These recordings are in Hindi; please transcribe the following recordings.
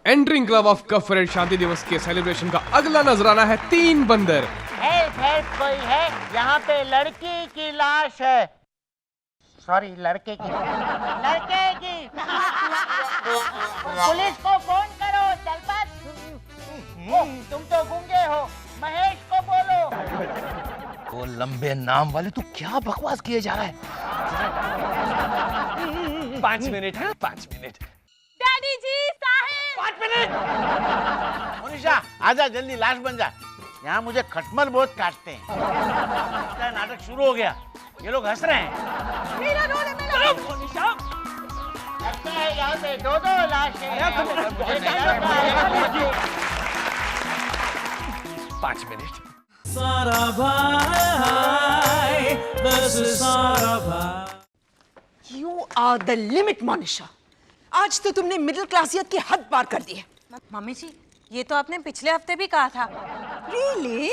Entering club of Cuff Parade शांति दिवस के सेलिब्रेशन का अगला नजराना है 3 बंदर। हेल्प हेल्प कोई है? यहाँ पे लड़की की लाश है। सॉरी, लड़के की। पुलिस को फोन करो, जल्द। तुम तो गूंगे हो, महेश को बोलो। वो लंबे नाम वाले तू क्या बकवास किए जा रहा है? 5 मिनट है, 5 मिनट। डैडी जी, साहिल। 5 मिनट। मोनिशा आजा, जल्दी लाश बन जा। यहाँ मुझे खटमल बहुत काटते हैं। नाटक शुरू हो गया, ये लोग हंस रहे हैं। मेरा रोल है, मेरा रोल। मोनिशा, लगता है यहाँ पे 2 लाशें हैं। 5 मिनट। सारा भाई, this is सारा भाई। You are the limit, Monisha. आज तो तुमने मिडिल क्लासियत की हद पार कर दी है। मम्मी जी, ये तो आपने पिछले हफ्ते भी कहा था। Really?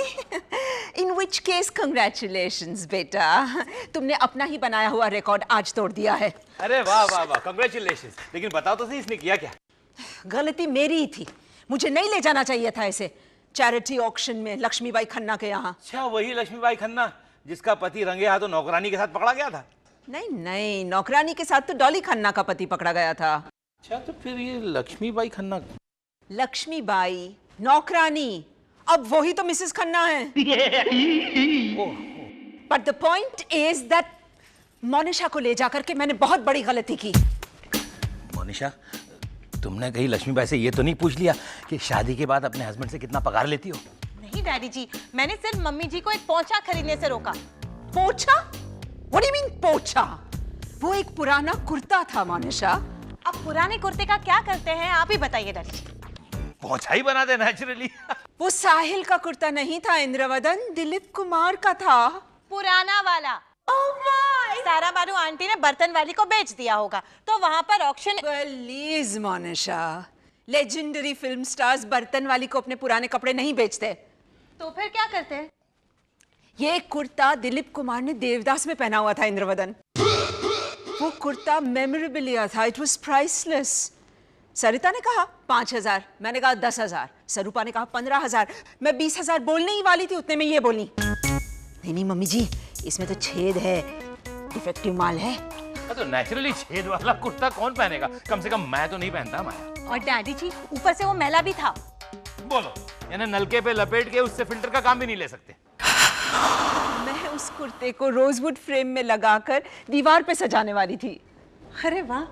In which case, congratulations, बेटा। तुमने अपना ही बनाया हुआ रिकॉर्ड आज तोड़ दिया है। अरे वाह वाह वाह, कांग्रेचुलेशंस। लेकिन बताओ तो सही, इसने किया क्या? गलती मेरी ही थी, मुझे नहीं ले जाना चाहिए था इसे चैरिटी ऑक्शन में लक्ष्मीबाई खन्ना के यहाँ। अच्छा, वही लक्ष्मीबाई खन्ना जिसका पति रंगे हाथों नौकरानी के साथ पकड़ा गया था। नहीं नहीं, नौकरानी के साथ तो डॉली खन्ना का पति पकड़ा गया था। अच्छा, तो फिर ये लक्ष्मीबाई खन्ना? लक्ष्मीबाई, नौकरानी, अब वही तो मिसेस खन्ना है। But the point is that Monisha को ले जाकर के मैंने बहुत बड़ी गलती की। मोनिशा, तुमने कहीं लक्ष्मीबाई से ये तो नहीं पूछ लिया कि शादी के बाद अपने हस्बैंड से कितना पगार लेती हो? नहीं डैडी जी, मैंने सिर्फ मम्मी जी को एक पोंछा खरीदने से रोका। पोछा? What do you mean पोछा? वो एक पुराना कुर्ता था मोनिशा। अब पुराने कुर्ते का क्या करते हैं, आप ही बताइए डैडी जी। पहुंचा ही बना दे नेचुरली। वो साहिल का कुर्ता नहीं था इंद्रवदन, दिलीप कुमार का था। पुराना वाला। सारा बानू आंटी ने बर्तन वाली को बेच दिया होगा, तो वहां पर auction. Please Monisha, legendary film stars बर्तन वाली को अपने पुराने कपड़े नहीं बेचते। तो फिर क्या करते हैं? ये कुर्ता दिलीप कुमार ने देवदास में पहना हुआ था इंद्रवदन। वो कुर्ता मेमोरेबलिया था, इट वाज प्राइसलेस। सरिता ने कहा 5,000, मैंने कहा 10,000, सरूपा ने कहा 15,000, मैं 20,000 बोलने ही वाली थी, उतने में ये बोली, नहीं नहीं मम्मी जी, इसमें तो छेद है, डिफेक्टिव माल है। तो नेचुरली छेद वाला कुर्ता कौन पहनेगा? कम से कम मैं तो नहीं पहनता माया। और डैडी जी, ऊपर से वो मैला भी था। बोलो, यानी नलके पे लपेट के उससे फिल्टर का काम भी नहीं ले सकते? मैं उस कुर्ते को रोजवुड फ्रेम में लगाकर दीवार पे सजाने वाली थी। अरे वाह,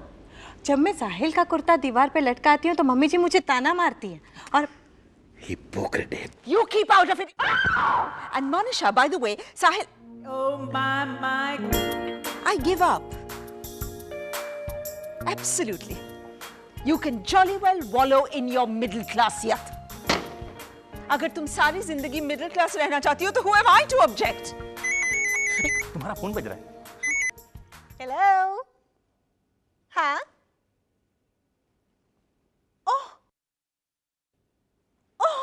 जब मैं साहिल का कुर्ता दीवार पे लटकाती हूँ तो मम्मी जी मुझे ताना मारती है। और hypocrite. You keep out of it. And Monisha, by the way, Sahil. Oh my. I give up. Absolutely. You can jolly well wallow in your middle classiyat. अगर तुम सारी जिंदगी मिडिल क्लास रहना चाहती हो तो who am I to object? तुम्हारा फोन बज रहा है। हेलो। हाँ। ओह। ओह।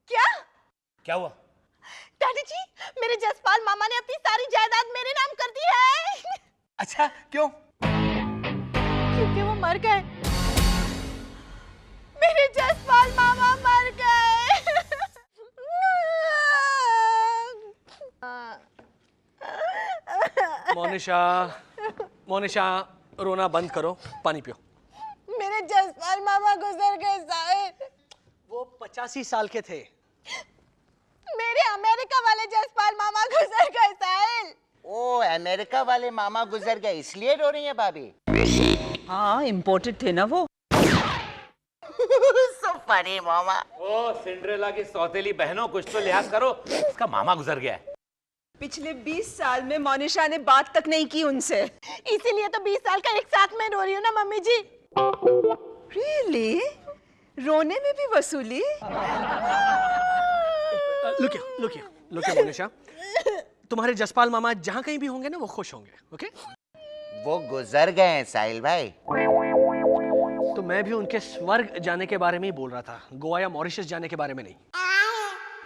क्या? क्या हुआ? डैडी जी, मेरे जसपाल मामा ने अपनी सारी जायदाद मेरे नाम कर दी है। अच्छा, क्यों? क्योंकि वो मर गए। मेरे जसपाल मामा मर गए। मोनिशा, रोना बंद करो, पानी पियो। मेरे जसपाल मामा गुजर गए साहिल। वो 85 साल के थे। मेरे अमेरिका वाले जसपाल मामा गुजर गए साहिल। ओ, अमेरिका वाले मामा गुजर गए इसलिए रो रही है भाभी। हाँ, इम्पोर्टेड थे ना वो। So funny, मामा। ओ सिंड्रेला की सौतेली बहनों, कुछ तो लिहाज करो, उसका मामा गुजर गया है। पिछले 20 साल में मोनिशा ने बात तक नहीं की उनसे। इसीलिए तो 20 साल का एक साथ में रो रही हूँ ना मम्मी जी। Really? रोने में भी वसूली? Look here, मोनिशा, तुम्हारे जसपाल मामा जहाँ कहीं भी होंगे ना, वो खुश होंगे, ओके? वो गुजर गए हैं साहिल भाई। तो मैं भी उनके स्वर्ग जाने के बारे में ही बोल रहा था, गोवा या मॉरिशस जाने के बारे में नहीं।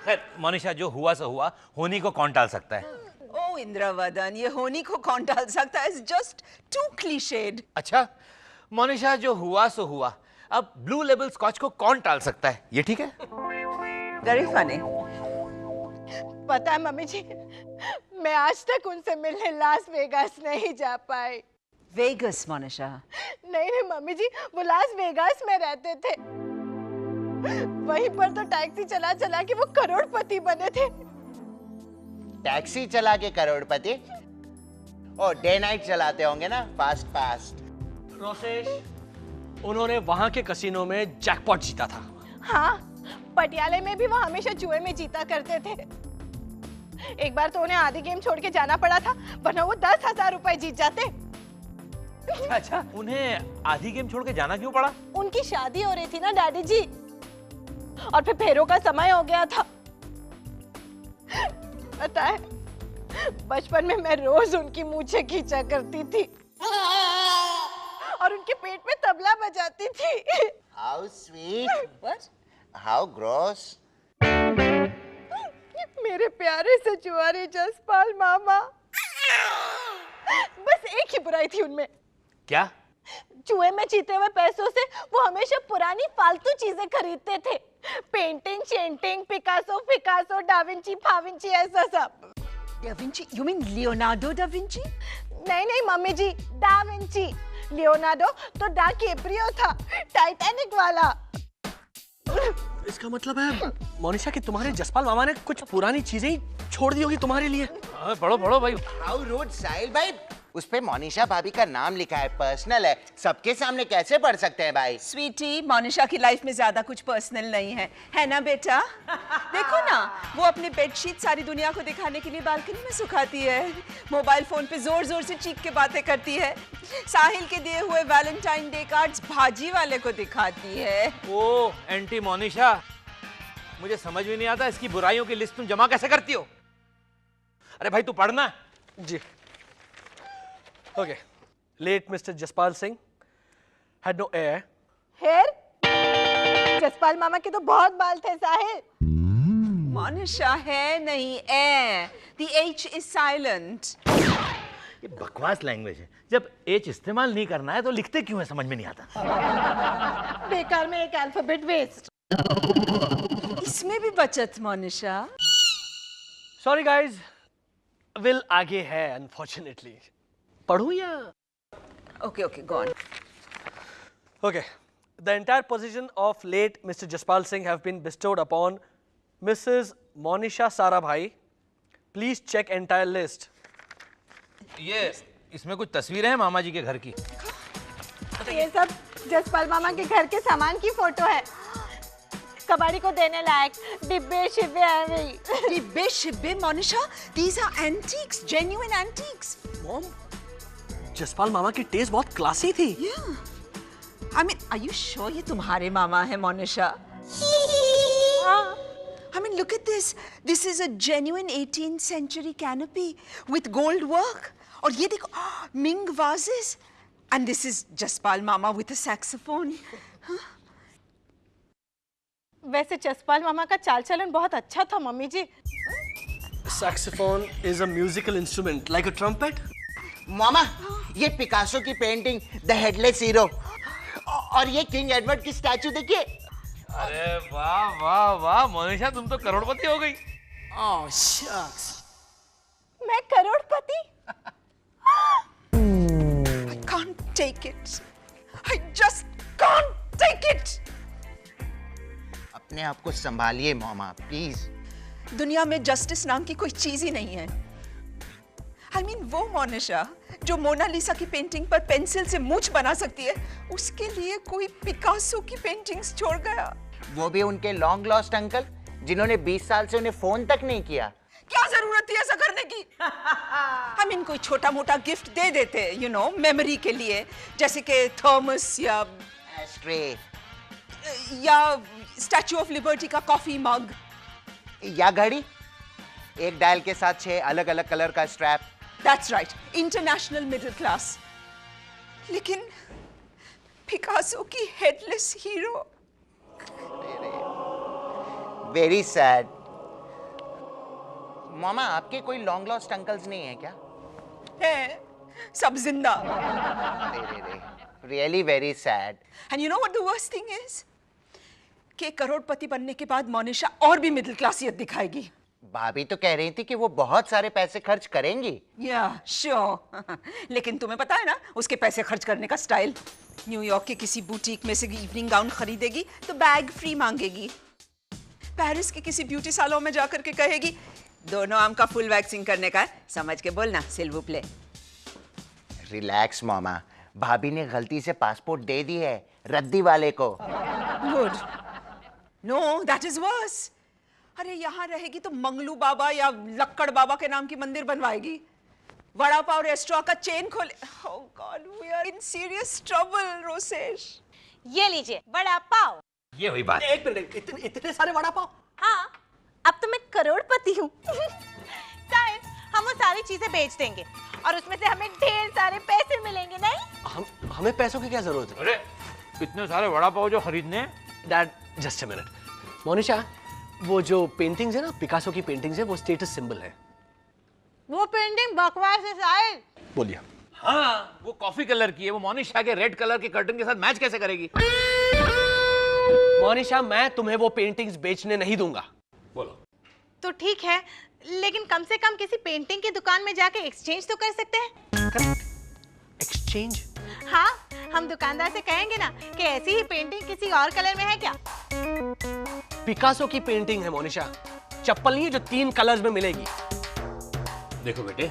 खैर मोनिशा, जो हुआ सो हुआ, होनी को कौन टाल सकता है? ओ इंद्रवदन, ये होनी को कौन टाल सकता है? It's just too cliched. अच्छा मोनिशा, जो हुआ सो हुआ, अब ब्लू लेबल स्कॉच को कौन टाल सकता है, ये ठीक है? Very funny. पता है मम्मी जी, मैं आज तक उनसे मिलने लास वेगास नहीं जा पाई। वेगस मोनिशा। नहीं मम्मी जी, वो लास वेगास में रहते थे। वहीं पर तो टैक्सी चला चला के वो करोड़पति बने थे। टैक्सी चला के करोड़पति? ओ, डे नाइट चलाते होंगे ना, फास्ट फास्ट। रोसेश, उन्होंने वहां के कसिनो में जैकपॉट जीता था। हाँ, पटियाले में भी वो हमेशा जुए में जीता करते थे। एक बार तो उन्हें आधी गेम छोड़ के जाना पड़ा था, वरना वो 10,000 रुपए जीत जाते। अच्छा, उन्हें आधी गेम छोड़ के जाना क्यों पड़ा? उनकी शादी हो रही थी ना डैडी जी, और फिर फेरों का समय हो गया था। पता है, बचपन में मैं रोज उनकी मूंछें खींचा करती थी और उनके पेट में तबला बजाती थी। How sweet. What? How gross. मेरे प्यारे से जुआरी जसपाल मामा। बस एक ही बुराई थी उनमें। क्या? जुए में जीते हुए पैसों से वो हमेशा पुरानी फालतू चीजें खरीदते थे। पेंटिंग, शेंटिंग, पिकासो, फिकासो, डाविंची, फाविंची, ऐसा सब। Da Vinci? You mean Leonardo da Vinci? नहीं मम्मी जी, डाविंची। लियोनार्डो तो डा कैप्रियो था, टाइटैनिक वाला। इसका मतलब है मोनिशा कि तुम्हारे जसपाल मामा ने कुछ पुरानी चीजें ही छोड़ दी होगी तुम्हारे लिए। पढ़ो पढ़ो भाई। How rude, साहिल भाई। उस पे मोनिशा भाभी का नाम लिखा है, पर्सनल है, सबके सामने कैसे पढ़ सकते हैं भाई? स्वीटी, मोनिशा की लाइफ में ज्यादा कुछ पर्सनल नहीं है ना बेटा? देखो ना, वो अपनी बेडशीट सारी दुनिया को दिखाने के लिए बालकनी में सुखाती है, मोबाइल फोन पे जोर जोर से चीख के बातें करती है, साहिल के दिए हुए वैलेंटाइन डे कार्ड्स भाजी वाले को दिखाती है। ओ एंटी मोनिशा, मुझे समझ में नहीं आता इसकी बुराइयों की लिस्ट तुम जमा कैसे करती हो? अरे भाई तू पढ़ना। जी। Okay. Late Mr. Jaspal Singh had no heir. Heir? Jaspal मामा के तो बहुत बाल थे साहिल। मोनिशा है नहीं, ए। The H is silent. ये बकवास लैंग्वेज है। जब एच इस्तेमाल नहीं करना है तो लिखते क्यों है, समझ में नहीं आता। बेकार में एक अल्फाबेट वेस्ट। इसमें भी बचत मोनिशा। Sorry guys, will आगे है unfortunately. पढ़ूं या? Okay, go on. Okay. The entire position of late Mr. Jaspal Singh have been bestowed upon Mrs. Monisha Sarabhai. Please check entire list. ये इसमें कुछ तस्वीरें हैं मामा जी के घर की। ये सब जसपाल मामा के घर के सामान की फोटो है। कबाड़ी को देने लायक डिब्बे शिब्बे हैं। डिब्बे शिब्बे Monisha, these are antiques, genuine antiques. Mom, Jaspal मामा की टेस्ट बहुत क्लासी थी। Yeah. I mean, are you sure ये तुम्हारे मामा है Monisha? I mean, look at this. This is a genuine 18th century canopy with gold work. और ये देखो, Ming vases. And this is Jaspal Mama with a saxophone. वैसे जसपाल मामा का चाल चलन बहुत अच्छा था mummy ji. Saxophone is a musical instrument like a trumpet. मामा, ये पिकासो की पेंटिंग द हेडलेस हीरो और ये किंग एडवर्ड की स्टैचू देखिए। अरे वाह वाह वाह मोनिशा, तुम तो करोड़पति हो गई। Oh shucks. मैं करोड़पति? I can't take it. I just can't take it. अपने आप को संभालिए मामा, प्लीज। दुनिया में जस्टिस नाम की कोई चीज ही नहीं है। I mean, वो मोनिशा जो मोनालिसा की पेंटिंग पर पेंसिल से मूंछ बना सकती है, उसके लिए कोई पिकासो की पेंटिंग्स छोड़ गया। वो भी उनके लॉन्ग लॉस्ट अंकल, जिन्होंने 20 साल से उन्हें फोन तक नहीं किया। क्या जरूरत थी ऐसा करने की? I mean, कोई छोटा मोटा गिफ्ट दे देते, you know, मेमोरी के लिए, जैसे कि थॉमस या स्टैचू ऑफ लिबर्टी का कॉफी मग या घड़ी, एक डायल के साथ 6 अलग अलग कलर का strap. That's right, international middle class. लेकिन पिकासो की हेडलेस हीरो। Very sad. मामा, आपके कोई लॉन्ग लॉस्ट अंकल्स नहीं है क्या? है, सब जिंदा। रे। Really very sad. And you know what the worst thing is? कि करोड़पति बनने के बाद मोनिशा और भी मिडिल क्लासियत दिखाएगी। भाभी तो कह रही थी कि वो बहुत सारे पैसे खर्च करेंगी। या श्योर लेकिन तुम्हें पता है ना उसके पैसे खर्च करने का स्टाइल। न्यूयॉर्क के किसी बुटीक में से इवनिंग गाउन खरीदेगी तो बैग फ्री मांगेगी। पेरिस के किसी ब्यूटी सैलून में जाकर के कहेगी दोनों आर्म का फुल वैक्सिंग करने का है, समझ के बोलना सिल वू प्ले। रिलैक्स मामा, भाभी ने गलती से पासपोर्ट दे दी है रद्दी वाले को। Good. No that is worse. अरे यहाँ रहेगी तो मंगलू बाबा या लक्कड़ बाबा के नाम की मंदिर बनवाएगी, वड़ा पाव रेस्टोरेंट का चेन खोले। Oh God we are in serious trouble Rosesh. ये लीजिए वड़ा पाव। ये हुई बात। एक मिनट, इतने सारे वड़ा पाव? हाँ, अब तो मैं करोड़पति हूँ। शायद हम वो सारी चीजें बेच देंगे और उसमें से हमें ढेर सारे पैसे मिलेंगे, नहीं? हमें पैसों की क्या जरूरत है? अरे इतने सारे वड़ा पाव जो खरीदने। Dad just a minute. Monisha, वो जो पेंटिंग्स है ना, पिकासो की पेंटिंग्स है, वो स्टेटस सिंबल है। वो पेंटिंग बकवास है शायद। बोलिए। हाँ, वो कॉफी कलर की है, वो मोनिशा के रेड कलर के कर्टन के साथ मैच कैसे करेगी? मोनिशा, मैं तुम्हें वो पेंटिंग्स बेचने नहीं दूंगा। बोलो। तो ठीक है, लेकिन कम से कम किसी पेंटिंग की दुकान में जाके एक्सचेंज तो कर सकते हैं। एक्सचेंज? हाँ, हम दुकानदार से कहेंगे ना कि ऐसी ही पेंटिंग किसी और कलर में है क्या? पिकासो की पेंटिंग है मोनिशा, चप्पल नहीं है जो 3 कलर्स में मिलेगी। देखो बेटे,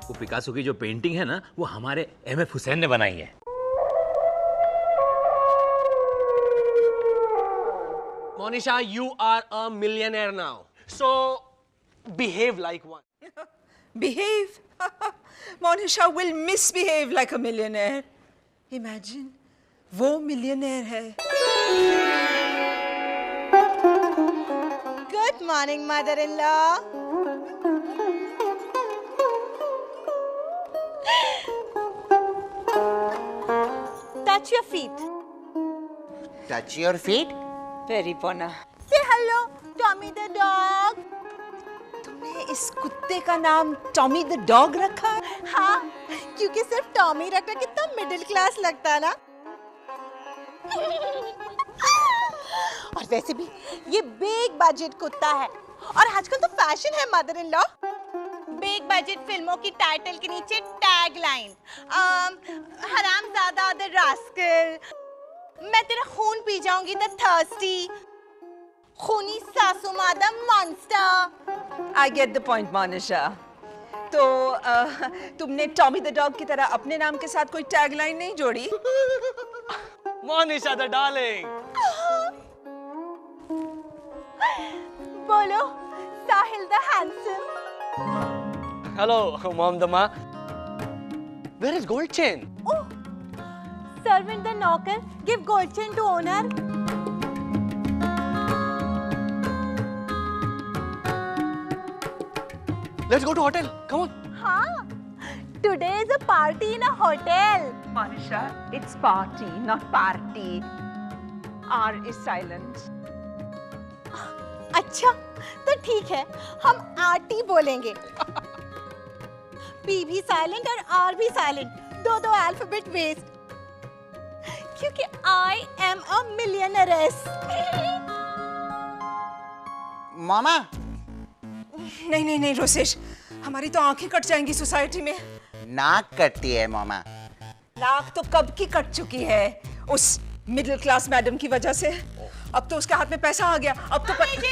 वो पिकासो की जो पेंटिंग है ना, वो हमारे एमएफ हुसैन ने बनाई है। Monisha, you are a millionaire now, so behave like one. Behave? Monisha will misbehave like a millionaire. Imagine, वो millionaire है। Good morning, mother-in-law. Touch your feet. Touch your feet? Very Pona. Say hello, Tommy the dog. तुमने इस कुत्ते का नाम टॉमी द डॉग रखा? हाँ, क्योंकि सिर्फ टॉमी रखना कितना मिडिल क्लास लगता है ना। और वैसे भी ये बिग बजट कुत्ता है और आजकल तो फैशन है mother in law. Big budget फिल्मों की टाइटल के नीचे टैग लाइन, हरामजादा द रास्कल, मैं तेरा खून पी जाऊंगी द थर्स्टी, खूनी सासू माँ the monster. I get the point, Monisha. तो तुमने टॉमी द डॉग की तरह अपने नाम के साथ कोई टैगलाइन नहीं जोड़ी? Monisha the darling. बोलो, Sahil the handsome. Hello, mom the ma. Where is gold chain? Oh, servant the knocker, give gold chain to owner. Let's go to hotel. Come on. हाँ, today is a party in a hotel. Monisha, it's party, not party. R is silent. अच्छा, तो ठीक है, हम आरटी बोलेंगे। पी भी साइलेंट और आर भी साइलेंट, दो अल्फाबेट वेस्ट। क्योंकि I am a millionaire. मामा, नहीं रोसेश, हमारी तो आंखें कट जाएंगी सोसाइटी में। नाक कटती है मामा। नाक तो कब की कट चुकी है उस मिडिल क्लास मैडम की वजह से। अब तो उसके हाथ में पैसा आ गया। अब तो मम्मी जी,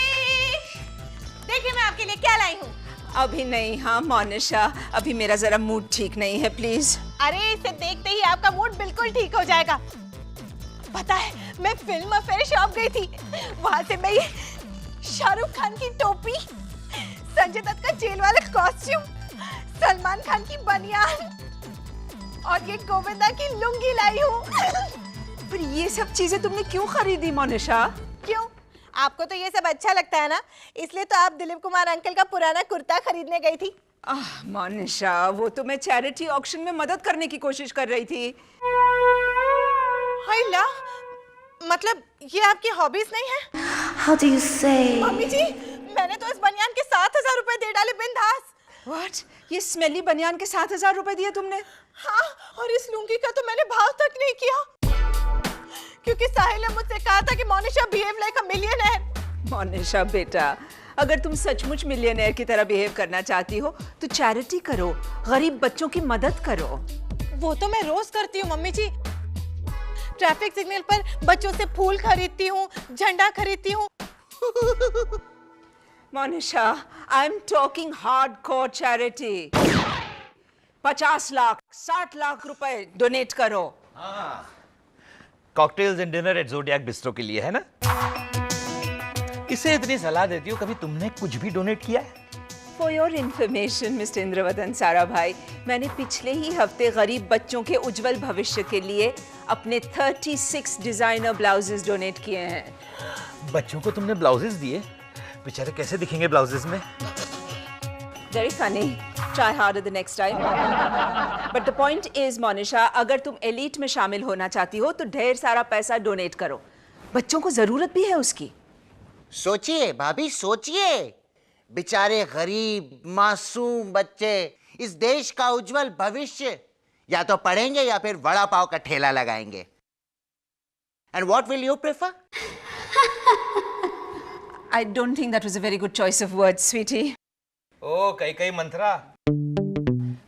देखिए मैं आपके लिए क्या लाई हूँ। अभी नहीं। हाँ मोनिशा, अभी मेरा जरा मूड ठीक नहीं है, प्लीज। अरे इसे देखते ही आपका मूड बिल्कुल ठीक हो जाएगा। पता है, मैं फिल्म अफेयर शॉप गई थी, वहां से मैं ये शाहरुख खान की टोपी, संजय दत्त का जेल वाला कॉस्ट्यूम, सलमान खान की बनियान और ये गोविंदा की लुंगी लाई हूँ। पर ये सब चीजें तुमने क्यों खरीदी मोनिशा? क्यों? आपको तो ये सब अच्छा लगता है ना, इसलिए तो आप दिलीप कुमार अंकल का पुराना कुर्ता खरीदने गई थी। मोनिशा, वो तो मैं चैरिटी ऑक्शन में मदद करने की कोशिश कर रही थी। हाय ला, मतलब ये आपकी हॉबीज नहीं है? How do you say? मम्मी जी, मैंने तो इस बनियान के 7,000 रुपए दे डाले बिंदास। What? ये स्मेली बनियान के 7,000 रुपए दिए तुमने? हाँ, और इस लुंगी का तो मैंने भाव तक नहीं किया। क्योंकि साहिल ने मुझसे कहा था कि मोनिशा बिहेव लाइक अ मिलियनेयर। मोनिशा बेटा, अगर तुम सचमुच मिलियनेयर की तरह बिहेव करना चाहती हो तो चैरिटी करो, गरीब बच्चों की मदद करो। वो तो मैं रोज करती हूँ मम्मी जी। ट्रैफिक सिग्नल पर बच्चों से फूल खरीदती हूँ, झंडा खरीदती हूँ। Monisha, I am talking hardcore charity. 50 lakh 60 lakh रुपए डोनेट करो। Cocktails and dinner at Zodiac Bistro के लिए, है ना? इसे इतनी सलाह देती हो, कभी तुमने कुछ भी डोनेट किया है? For your information, mister Indravadan सारा भाई, मैंने पिछले ही हफ्ते गरीब बच्चों के उज्जवल भविष्य के लिए अपने 36 डिजाइनर ब्लाउजेस डोनेट किए हैं। बच्चों को तुमने ब्लाउजेस दिए? बेचारे कैसे दिखेंगे ब्लाउजेस में? Very funny. Try harder the next time. But the point is, Monisha, अगर तुम एलीट में शामिल होना चाहती हो तो ढेर सारा पैसा डोनेट करो। बच्चों को जरूरत भी है उसकी। सोचिए भाभी, सोचिए, बेचारे गरीब मासूम बच्चे इस देश का उज्जवल भविष्य या तो पढ़ेंगे या फिर वड़ा पाव का ठेला लगाएंगे। And what will you prefer? I don't think that was a very good choice of words, sweetie. ओ कई मंत्रा,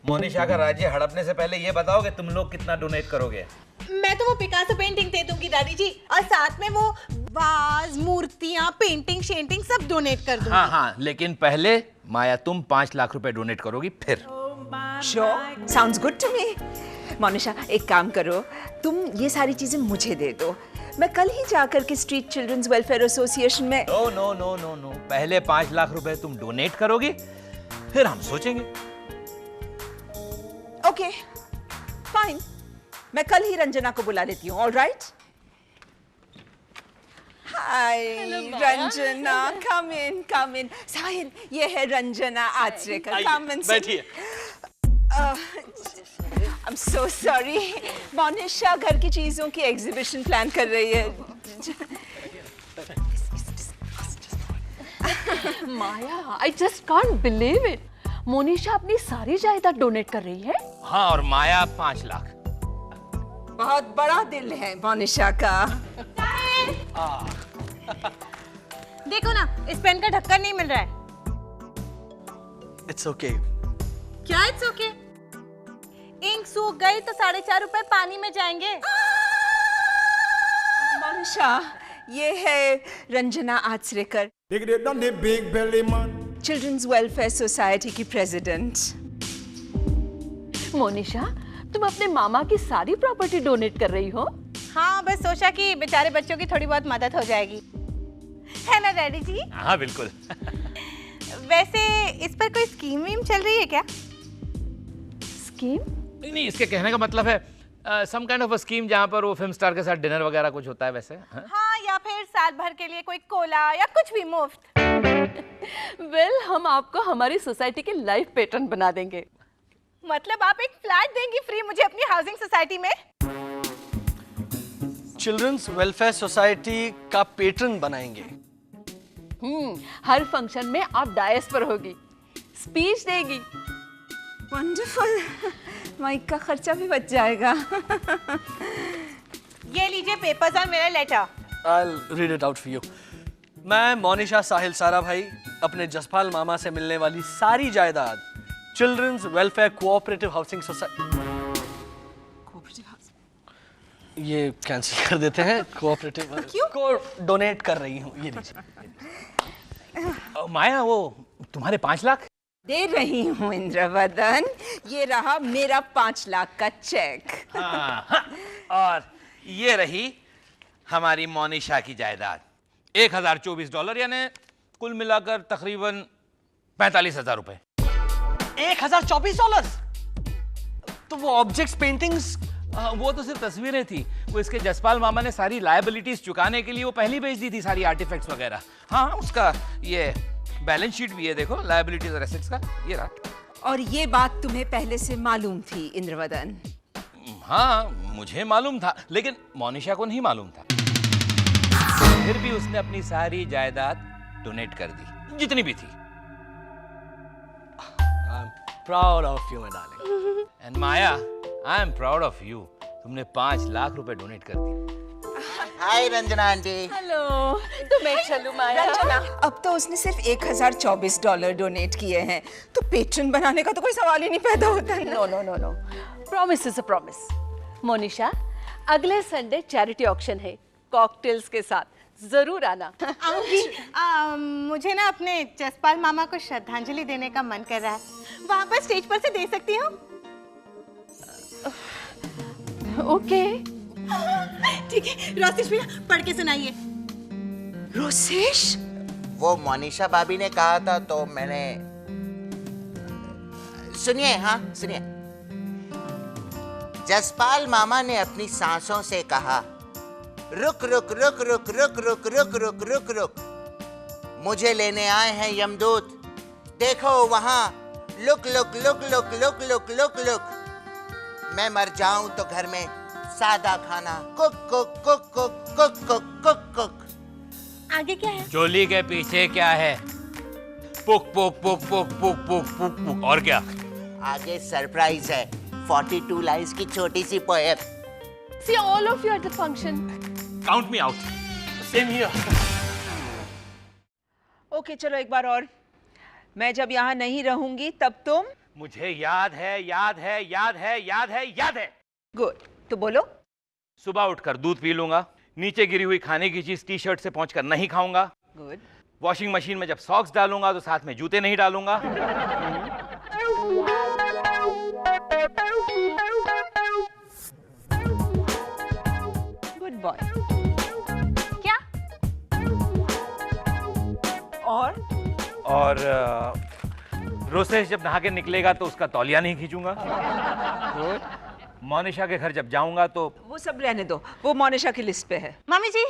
मोनिशा का राज्य हड़पने से पहले ये बताओ कि तुम लोग कितना डोनेट करोगे? मैं तो वो पिकासो पेंटिंग दे दूंगी दादी जी, और साथ में वो वाज, मूर्तियां, पेंटिंग शेंटिंग सब डोनेट कर दूंगी। हाँ, लेकिन पहले माया तुम 5 लाख रुपए डोनेट करोगी फिर। Sure, sounds good to me. Monisha, एक काम करो, तुम ये सारी चीजें मुझे दे दो। मैं कल ही जाकर के स्ट्रीट चिल्ड्रंस वेलफेयर एसोसिएशन में। नो, पहले 5 लाख रुपए तुम डोनेट करोगी, फिर हम सोचेंगे। Okay, fine. मैं कल ही रंजना को बुला लेती हूँ, ऑल राइट? हाय रंजना, कम इन। साहिल, ये है रंजना आचरेकर, कम इन। बैठिए। I'm so sorry. मोनिशा घर की चीजों की एग्जीबिशन प्लान कर रही है। माया, I just can't believe it. Monisha अपनी सारी जायदाद डोनेट कर रही है। हाँ, और माया 5 लाख। बहुत बड़ा दिल है मोनिशा का। देखो ना, इस पेन का ढक्कन नहीं मिल रहा है। It's okay. क्या इट्स ओके? इंक सूख गई तो 4.5 रुपए पानी में जाएंगे। मोनिशा, ये है Ranjana Achrekar, big belly man. Children's welfare society की प्रेसिडेंट। मोनिशा, तुम अपने मामा की सारी प्रॉपर्टी डोनेट कर रही हो? हाँ, बस सोचा कि बेचारे बच्चों की थोड़ी बहुत मदद हो जाएगी, है ना डैडी जी? हाँ बिल्कुल। वैसे इस पर कोई स्कीम वीम चल रही है क्या? स्कीम? नहीं, इसके कहने का मतलब है some kind of a scheme जहाँ पर वो फिल्म स्टार के साथ डिनर वगैरह कुछ होता है वैसे। हाँ, या फिर साल भर के लिए कोई कोला या कुछ भी मुफ्त। वेल, हम आपको हमारी सोसाइटी के लाइफ पेट्रन बना देंगे। मतलब आप एक फ्लैट देंगी फ्री मुझे अपनी हाउसिंग सोसाइटी में? चिल्ड्रंस वेलफेयर सोसाइटी का पेट्रन बनाएंगे। हर फंक्शन में आप डायस पर होगी, स्पीच देगी। वंडरफुल, माइक का खर्चा भी बच जाएगा। ये लीजिए पेपर्स और मेरा letter. I'll read it out for you. मैं मोनिशा साहिल सारा भाई अपने जसपाल मामा से मिलने वाली सारी जायदाद children's welfare cooperative housing society, ये कैंसिल कर देते हैं, कोऑपरेटिव को डोनेट कर रही हूँ। ये लीजिए। माया, वो तुम्हारे 5 लाख दे रही हूँ इंद्रवदन, ये रहा मेरा 5 लाख का चेक। हाँ, और ये रही हमारी मोनिशा की जायदाद $1024, यानी कुल मिलाकर तकरीबन 45,000 रुपए। $1024? तो वो ऑब्जेक्ट्स, पेंटिंग्स, वो तो सिर्फ तस्वीरें थी। वो इसके जसपाल मामा ने सारी लायबिलिटीज चुकाने के लिए वो पहली बेच दी थी, सारी आर्टिफैक्ट्स वगैरह। हाँ, उसका ये बैलेंस शीट भी है, देखो लायबिलिटीज और एसेट्स का, ये रहा। और ये बात तुम्हें पहले से मालूम थी इंद्रवदन? हाँ, मुझे मालूम था, लेकिन मोनिशा को नहीं मालूम था। फिर भी उसने अपनी सारी जायदाद डोनेट कर दी, जितनी भी थी। I'm proud of you, my darling. And Maya, I am proud of you. तुमने 5 लाख रुपए डोनेट कर दी। हाय रंजना आंटी। हेलो। तो मैं चलूं माया? रंजना, अब तो उसने सिर्फ $1024 डोनेट किए हैं, तो पेट्रन बनाने का तो कोई सवाल ही नहीं पैदा होता है ना। No no no no, promise is a promise. Monisha, अगले संडे चैरिटी ऑक्शन है, कॉकटेल्स के साथ, जरूर आना। आऊंगी। मुझे ना अपने जसपाल मामा को श्रद्धांजलि देने का मन कर रहा है, वहाँ पर स्टेज पर से दे सकती हूँ? ओके। ठीक है, रोसेश भैया पढ़ के सुनाइए। रोसेश, वो मोनिशा भाभी ने कहा था तो मैंने। सुनिए, हाँ सुनिए। जसपाल मामा ने अपनी सांसों से कहा, रुक रुक रुक रुक रुक रुक रुक रुक रुक रुक, मुझे लेने आए हैं यमदूत, देखो वहां, look look look look look look look look, मैं मर जाऊं तो घर में सादा खाना, cook cook cook cook cook cook cook cook. आगे क्या है? चोली के पीछे क्या है? पुक पुक पुक पुक पुक पुक पुक पुक। और क्या? आगे सरप्राइज है, 42 लाइन्स की छोटी सी poem. See all of you at the function. Count me out. Same here. Okay चलो एक बार और। मैं जब यहाँ नहीं रहूंगी तब तुम। मुझे याद है, याद है, याद है, याद है, याद है। गुड, तो बोलो। सुबह उठकर दूध पी लूंगा, नीचे गिरी हुई खाने की चीज टी शर्ट से पहुंचकर नहीं खाऊंगा, गुड। वॉशिंग मशीन में जब सॉक्स डालूंगा तो साथ में जूते नहीं डालूंगा, गुड बॉय। क्या? और रोसेश जब नहा के निकलेगा तो उसका तौलिया नहीं खींचूंगा, मोनिशा के घर जब जाऊंगा तो वो सब रहने दो, वो मोनिशा की लिस्ट पे है। मम्मी जी,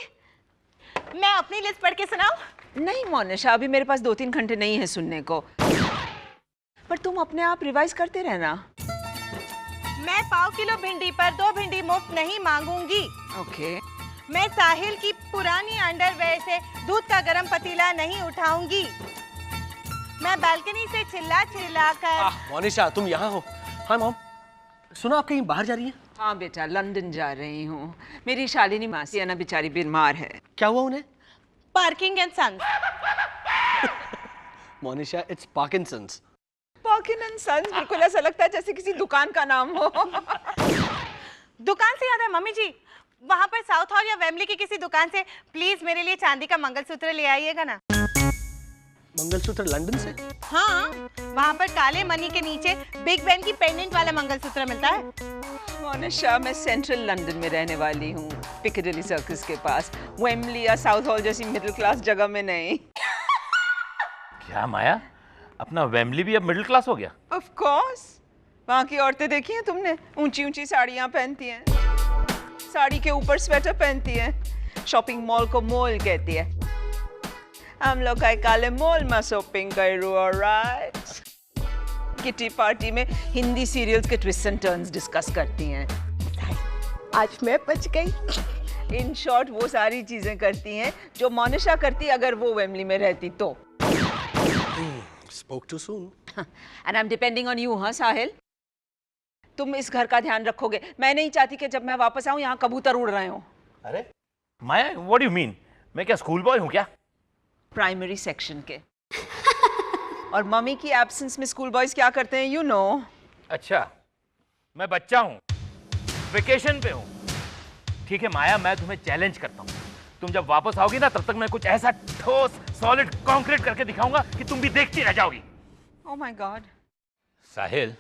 मैं अपनी लिस्ट पढ़ के सुनाऊं? नहीं मोनिशा, अभी मेरे पास 2-3 घंटे नहीं है सुनने को, पर तुम अपने आप रिवाइज करते रहना। मैं पाव किलो भिंडी पर 2 भिंडी मुफ्त नहीं मांगूंगी। ओके। मैं साहिल की पुरानी अंडरवेयर से दूध का गरम पतीला नहीं उठाऊंगी। मैं बालकनी से चिल्ला चिल्ला कर। मोनिशा तुम यहाँ हो? हाँ मॉम, सुना आप कहीं बाहर जा रही हैं? हाँ बेटा, लंदन जा रही हूँ। मेरी शालिनी मासी है ना, बेचारी बीमार है। क्या हुआ उन्हें? Parking and sons. Monisha, it's Parkinson's. Parkin and sons, बिल्कुल ऐसा लगता है जैसे किसी दुकान का नाम हो। दुकान से याद है मम्मी जी, वहाँ पर साउथ हॉल या वेमली की किसी दुकान से प्लीज मेरे लिए चांदी का मंगलसूत्र ले आइएगा ना। मंगलसूत्र लंदन से? हाँ, वहाँ पर काले मनी के नीचे बिग बेन की पेंडेंट वाला मंगलसूत्र मिलता है। मोनिशा, मैं सेंट्रल लंदन में रहने वाली हूँ, पिकाडिली सर्कस के पास, वेमली या साउथ हॉल जैसी मिडिल क्लास जगह में नहीं। क्या माया, अपना वेमली भी अब मिडिल क्लास हो गया? Of course. वहाँ की औरतें देखी हैं तुमने? ऊंची ऊंची साड़ियाँ पहनती हैं, साड़ी के ऊपर स्वेटर पहनती हैं, शॉपिंग मॉल को मॉल कहती है। हम लोग का काले मॉल में शॉपिंग करूँ, ऑलराइट। किटी पार्टी में हिंदी सीरियल्स के ट्विस्ट एंड टर्न्स डिस्कस करती हैं। आज मैं बच गई। इन शॉर्ट वो सारी चीजें करती हैं जो मोनिशा करती अगर वो वेमली में रहती तो। Spoke too soon. And I'm depending on you, हाँ साहिल? तुम इस घर का ध्यान रखोगे। मैं नहीं चाहती कि जब मैं वापस आऊं यहाँ कबूतर उड़ रहे हो। अरे माया, व्हाट डू यू मीन? मैं क्या स्कूल बॉय हूँ क्या? प्राइमरी सेक्शन के। और मम्मी की एब्सेंस में स्कूल बॉयज क्या करते हैं, यू नो। अच्छा, मैं बच्चा हूँ, वेकेशन पे हूँ। ठीक है माया, मैं तुम्हें चैलेंज करता हूँ, तुम जब वापस आओगी ना तब तक मैं कुछ ऐसा ठोस सॉलिड कंक्रीट करके दिखाऊंगा कि तुम भी देखती रह जाओगी। ओह माय गॉड। साहिल,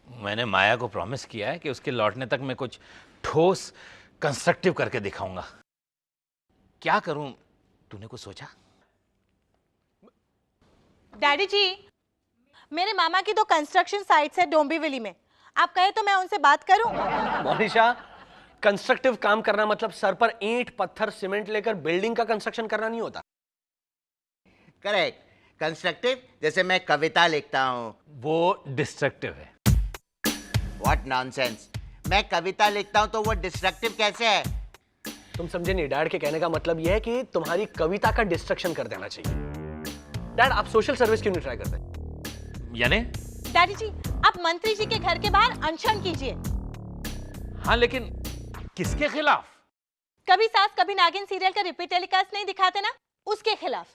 मैंने माया को प्रॉमिस किया है कि उसके लौटने तक मैं कुछ ठोस कंस्ट्रक्टिव करके दिखाऊंगा। क्या करूं, तूने कुछ सोचा? डैडी जी, मेरे मामा की 2 कंस्ट्रक्शन साइट्स है डोंबिवली में, आप कहे तो मैं उनसे बात करूं? मोनिशा, कंस्ट्रक्टिव काम करना मतलब सर पर ईंट पत्थर सीमेंट लेकर बिल्डिंग का कंस्ट्रक्शन करना नहीं होता। करेक्ट। कंस्ट्रक्टिव जैसे मैं कविता लिखता हूँ। वो डिस्ट्रक्टिव है। व्हाट नॉनसेंस, मैं कविता लिखता हूँ तो वो डिस्ट्रक्टिव कैसे है? तुम समझे नहीं, डैड के कहने का मतलब यह है कि तुम्हारी कविता का डिस्ट्रक्शन कर देना चाहिए। डैड, आप सोशल सर्विस क्यों नहीं ट्राई करते? यानी? डैडी जी, आप मंत्री जी के घर के बाहर अनशन कीजिए। हाँ, लेकिन किसके खिलाफ? कभी सास कभी नागिन सीरियल का रिपीट टेलीकास्ट नहीं दिखाते ना, उसके खिलाफ।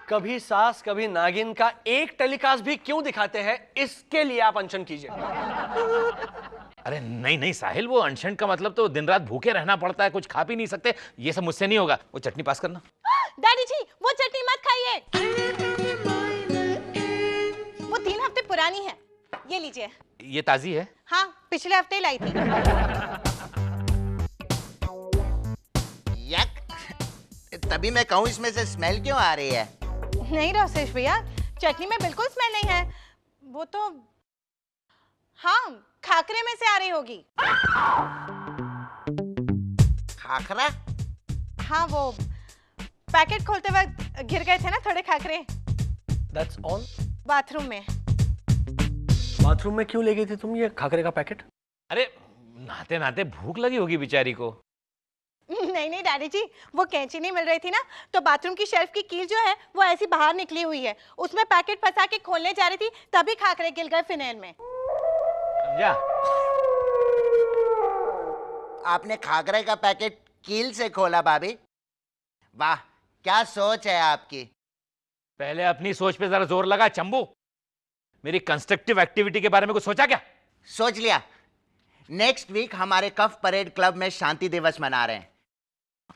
कभी सास कभी नागिन का एक टेलीकास्ट भी क्यों दिखाते हैं, इसके लिए आप अनशन कीजिए। अरे नहीं नहीं साहिल, वो अनशन का मतलब तो दिन रात भूखे रहना पड़ता है, कुछ खा पी नहीं सकते। ये सब मुझसे नहीं होगा। वो चटनी पास करना। डैडी जी वो चटनी मत खाइए, वो 3 हफ्ते पुरानी है। ये लीजिए। ये ताजी है? हाँ, पिछले हफ्ते लाई थी। यक, तभी मैं कहूँ इसमें से स्मेल क्यों आ रही है? नहीं रोसेश भैया, चटनी में बिल्कुल स्मेल नहीं है। वो तो हाँ, खाकरे में से आ रही होगी। खाखरा? हाँ, वो पैकेट खोलते वक्त गिर गए थे ना थोड़े खाकरे। That's all? बाथरूम में। बाथरूम में क्यों ले गई थी तुम ये खाकरे का पैकेट? अरे नहाते नहाते भूख लगी होगी बेचारी को। नहीं नहीं डैडी जी, वो कैंची नहीं मिल रही थी ना, तो बाथरूम की शेल्फ की कील जो है वो ऐसी बाहर निकली हुई है, उसमें पैकेट फंसा के खोलने जा रही थी, तभी खाकरे गिर गए फिनेल में। जा। आपने खाकरे का पैकेट कील से खोला भाभी? वाह, क्या सोच है आपकी। पहले अपनी सोच पे जरा जोर लगा चंबू। मेरी कंस्ट्रक्टिव एक्टिविटी के बारे में कुछ सोचा क्या? सोच लिया। नेक्स्ट वीक हमारे कफ परेड क्लब में शांति दिवस मना रहे हैं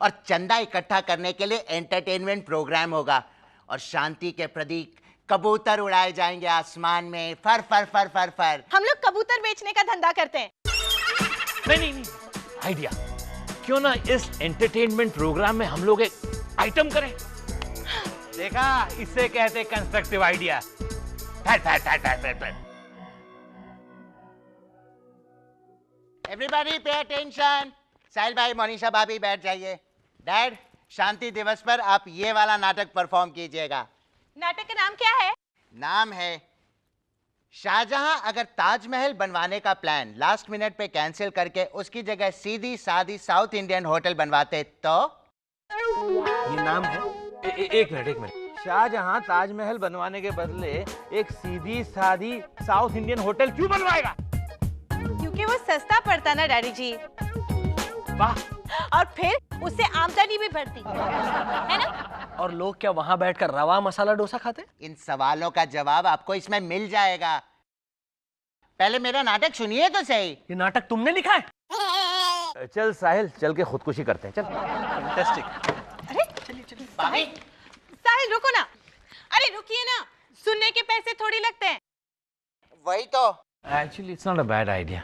और चंदा इकट्ठा करने के लिए एंटरटेनमेंट प्रोग्राम होगा और शांति के प्रतीक कबूतर उड़ाए जाएंगे आसमान में, फर फर फर फर फर। हम लोग कबूतर बेचने का धंधा करते हैं। नहीं नहीं, आइडिया। क्यों ना इस एंटरटेनमेंट प्रोग्राम में हम लोग एक आइटम करें? देखा, इसे कहते constructive idea. Everybody pay attention. Sahil भाई, मोनिशा भाभी बैठ जाइए। डैड, शांति दिवस पर आप ये वाला नाटक परफॉर्म कीजिएगा। नाटक का नाम क्या है? नाम है शाहजहां अगर ताजमहल बनवाने का प्लान लास्ट मिनट पे कैंसिल करके उसकी जगह सीधी सादी साउथ इंडियन होटल बनवाते तो। ये नाम है? एक मिनट। शाहजहां ताजमहल बनवाने के बदले एक सीधी सादी साउथ इंडियन होटल क्यों बनवाएगा? क्योंकि वो सस्ता पड़ता ना डैडी जी। वाह। और फिर उससे आमदनी भी बढ़ती है ना। और लोग क्या वहां बैठकर रवा मसाला डोसा खाते? इन सवालों का जवाब आपको इसमें मिल जाएगा। पहले मेरा नाटक सुनिए तो सही। ये नाटक तुमने लिखा है? चल साहिल, चल के खुदकुशी करते हैं। चल। फैंटास्टिक। अरे चलिए साहिल रुको ना। अरे रुकिए ना, सुनने के पैसे थोड़ी लगते हैं। वही तो। Actually it's not a bad idea.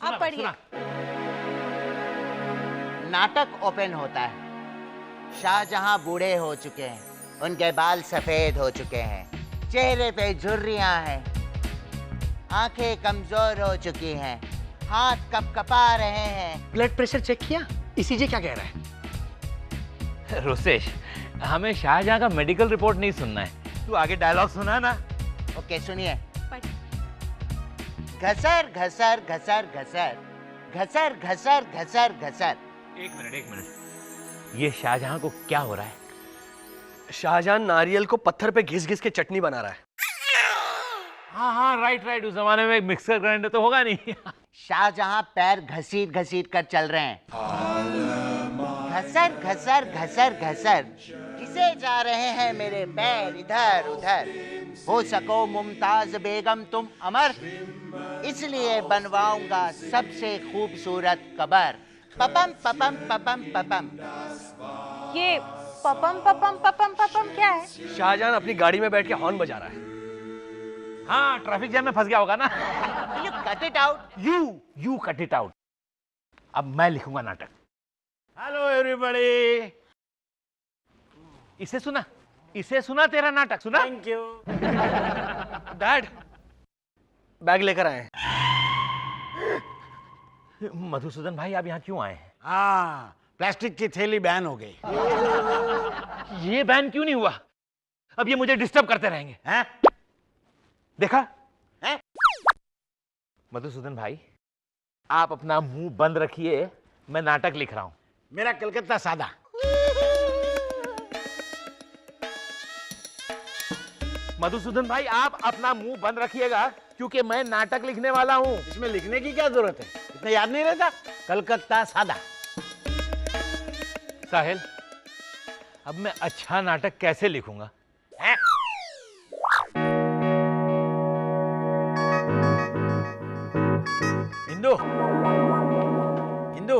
आप पढ़िए। नाटक ओपन होता है। शाहजहां बूढ़े हो चुके हैं, उनके बाल सफेद हो चुके हैं, चेहरे पे झुर्रियां हैं, आंखें कमजोर हो चुकी हैं, हाथ कपकपा रहे हैं। ब्लड प्रेशर चेक किया? ईसीजी क्या कह रहा है? रोसेश, हमें शाहजहां का मेडिकल रिपोर्ट नहीं सुनना है, तू आगे डायलॉग सुना ना। ओके सुनिए। घसर घसर घसर घसर घसर घसर घसर घसर। एक मिनट। ये शाहजहां को क्या हो रहा है? शाहजहां नारियल को पत्थर पे घिस घिस के चटनी बना रहा है। हाँ राइट। उस जमाने में मिक्सर ग्राइंडर तो होगा नहीं। शाहजहां पैर घसीट घसीट कर चल रहे हैं। घसर घसर घसर घसर घिसे जा रहे हैं मेरे पैर इधर उधर। हो सको मुमताज बेगम तुम अमर, इसलिए बनवाऊंगा सबसे खूबसूरत कबर। पपम पपम पपम पपम। ये पपम पपम पपम पपम क्या है? शाहजहां अपनी गाड़ी में बैठ के हॉर्न बजा रहा है। हाँ, ट्रैफिक जैम में फंस गया होगा ना। You cut it out. You cut it out. अब मैं लिखूंगा नाटक। Hello everybody. इसे सुना तेरा नाटक सुना। Thank you. डैड, बैग लेकर आए हैं। मधुसूदन भाई, आप यहाँ क्यों आए हैं? हाँ, प्लास्टिक की थैली बैन हो गई। ये बैन क्यों नहीं हुआ? अब ये मुझे डिस्टर्ब करते रहेंगे। हैं? देखा? हैं? मधुसूदन भाई, आप अपना मुंह बंद रखिए, मैं नाटक लिख रहा हूं। मेरा कलकत्ता सादा। मधुसूदन भाई, आप अपना मुंह बंद रखिएगा, क्योंकि मैं नाटक लिखने वाला हूं। इसमें लिखने की क्या जरूरत है? इतना याद नहीं रहता? कलकत्ता सादा। साहिल, अब मैं अच्छा नाटक कैसे लिखूंगा? हैं? हिंदू, हिंदू,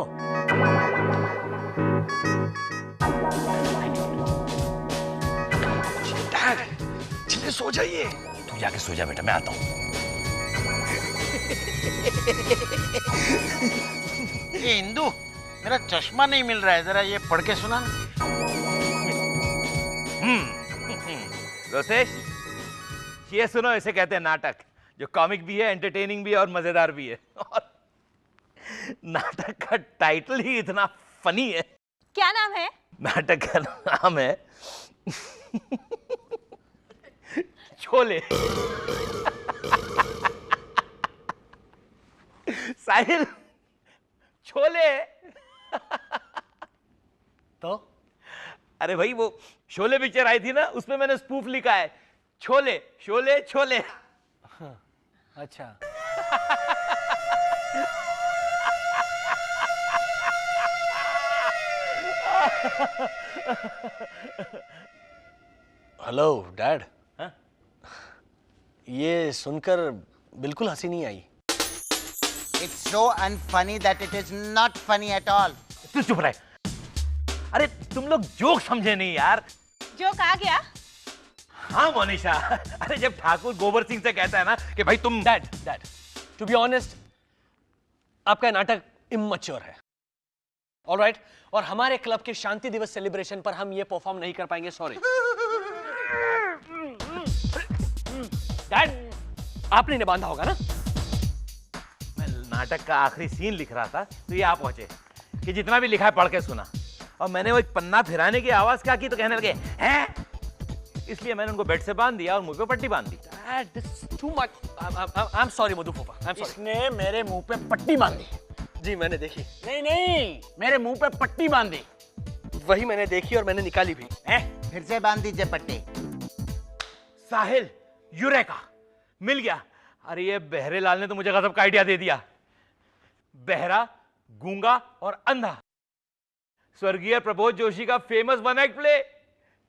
डैड, चलिए सो जाइए। तू जाके सो जा बेटा, मैं आता हूँ। ये हिंदू, मेरा चश्मा नहीं मिल रहा है, जरा ये पढ़ के सुना ना। रोसेश, ये सुनो, इसे कहते हैं नाटक, जो कॉमिक भी है, एंटरटेनिंग भी है और मजेदार भी है। और नाटक का टाइटल ही इतना फनी है। क्या नाम है? नाटक का नाम है शोले। साहिल, शोले। तो अरे भाई, वो शोले पिक्चर आई थी ना, उसमें मैंने स्पूफ लिखा है, छोले शोले छोले। अच्छा। Hello dad. हाँ? ये सुनकर बिल्कुल हंसी नहीं आई। It's so unfunny that it is not funny at all. तू चुप रहे। अरे तुम लोग जोक समझे नहीं यार। जो कहा गया? हाँ मोनिशा, अरे जब ठाकुर गोबर सिंह से कहता है ना कि भाई तुम डैड, टू बी ऑनेस्ट, आपका नाटक इमैच्योर है। ऑलराइट, और हमारे क्लब के शांति दिवस सेलिब्रेशन पर हम ये परफॉर्म नहीं कर पाएंगे, सॉरी। डैड, आपने इन्हें बांधा होगा ना? मैं नाटक का आखिरी सीन लिख रहा था, तो ये आप पहुंचे कि जितना भी लिखा है पढ़ के सुना, और मैंने वो एक पन्ना फिराने की आवाज क्या की तो कहने लगे हैं, इसलिए मैंने उनको बेड से बांध दिया और मुंह पे पट्टी बांध दी। Dad, this is too much. I'm sorry, मधु फूफा। I'm sorry. इसने मेरे मुंह पे पट्टी बांधी। जी मैंने देखी। नहीं, मेरे मुंह पे पट्टी बांधी। वही मैंने देखी और मैंने निकाली भी। फिर से बांध दीजिए पट्टी। साहिल, यूरेका, मिल गया। अरे ये बहरे लाल ने तो मुझे गजब का आइडिया दे दिया। बहरा, गूंगा और अंधा, स्वर्गीय प्रबोध जोशी का फेमस वन एक्ट प्ले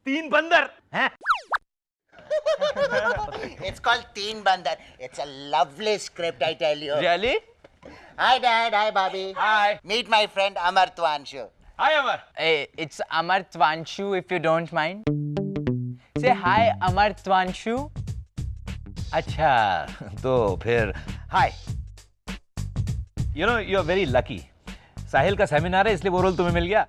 तीन बंदर हैं। It's called Teen Bandar. It's a lovely script, I tell you. Really? Hi, Dad. Hi, Bobby. Hi. Meet my friend Amar Twanshu. Hi Amar. It's Amar Twanshu, if you don't mind. Say hi, Amar Twanshu. अच्छा, तो फिर hi. You know you are very lucky. Sahil का सेमिनार है इसलिए वो रोल तुम्हें मिल गया।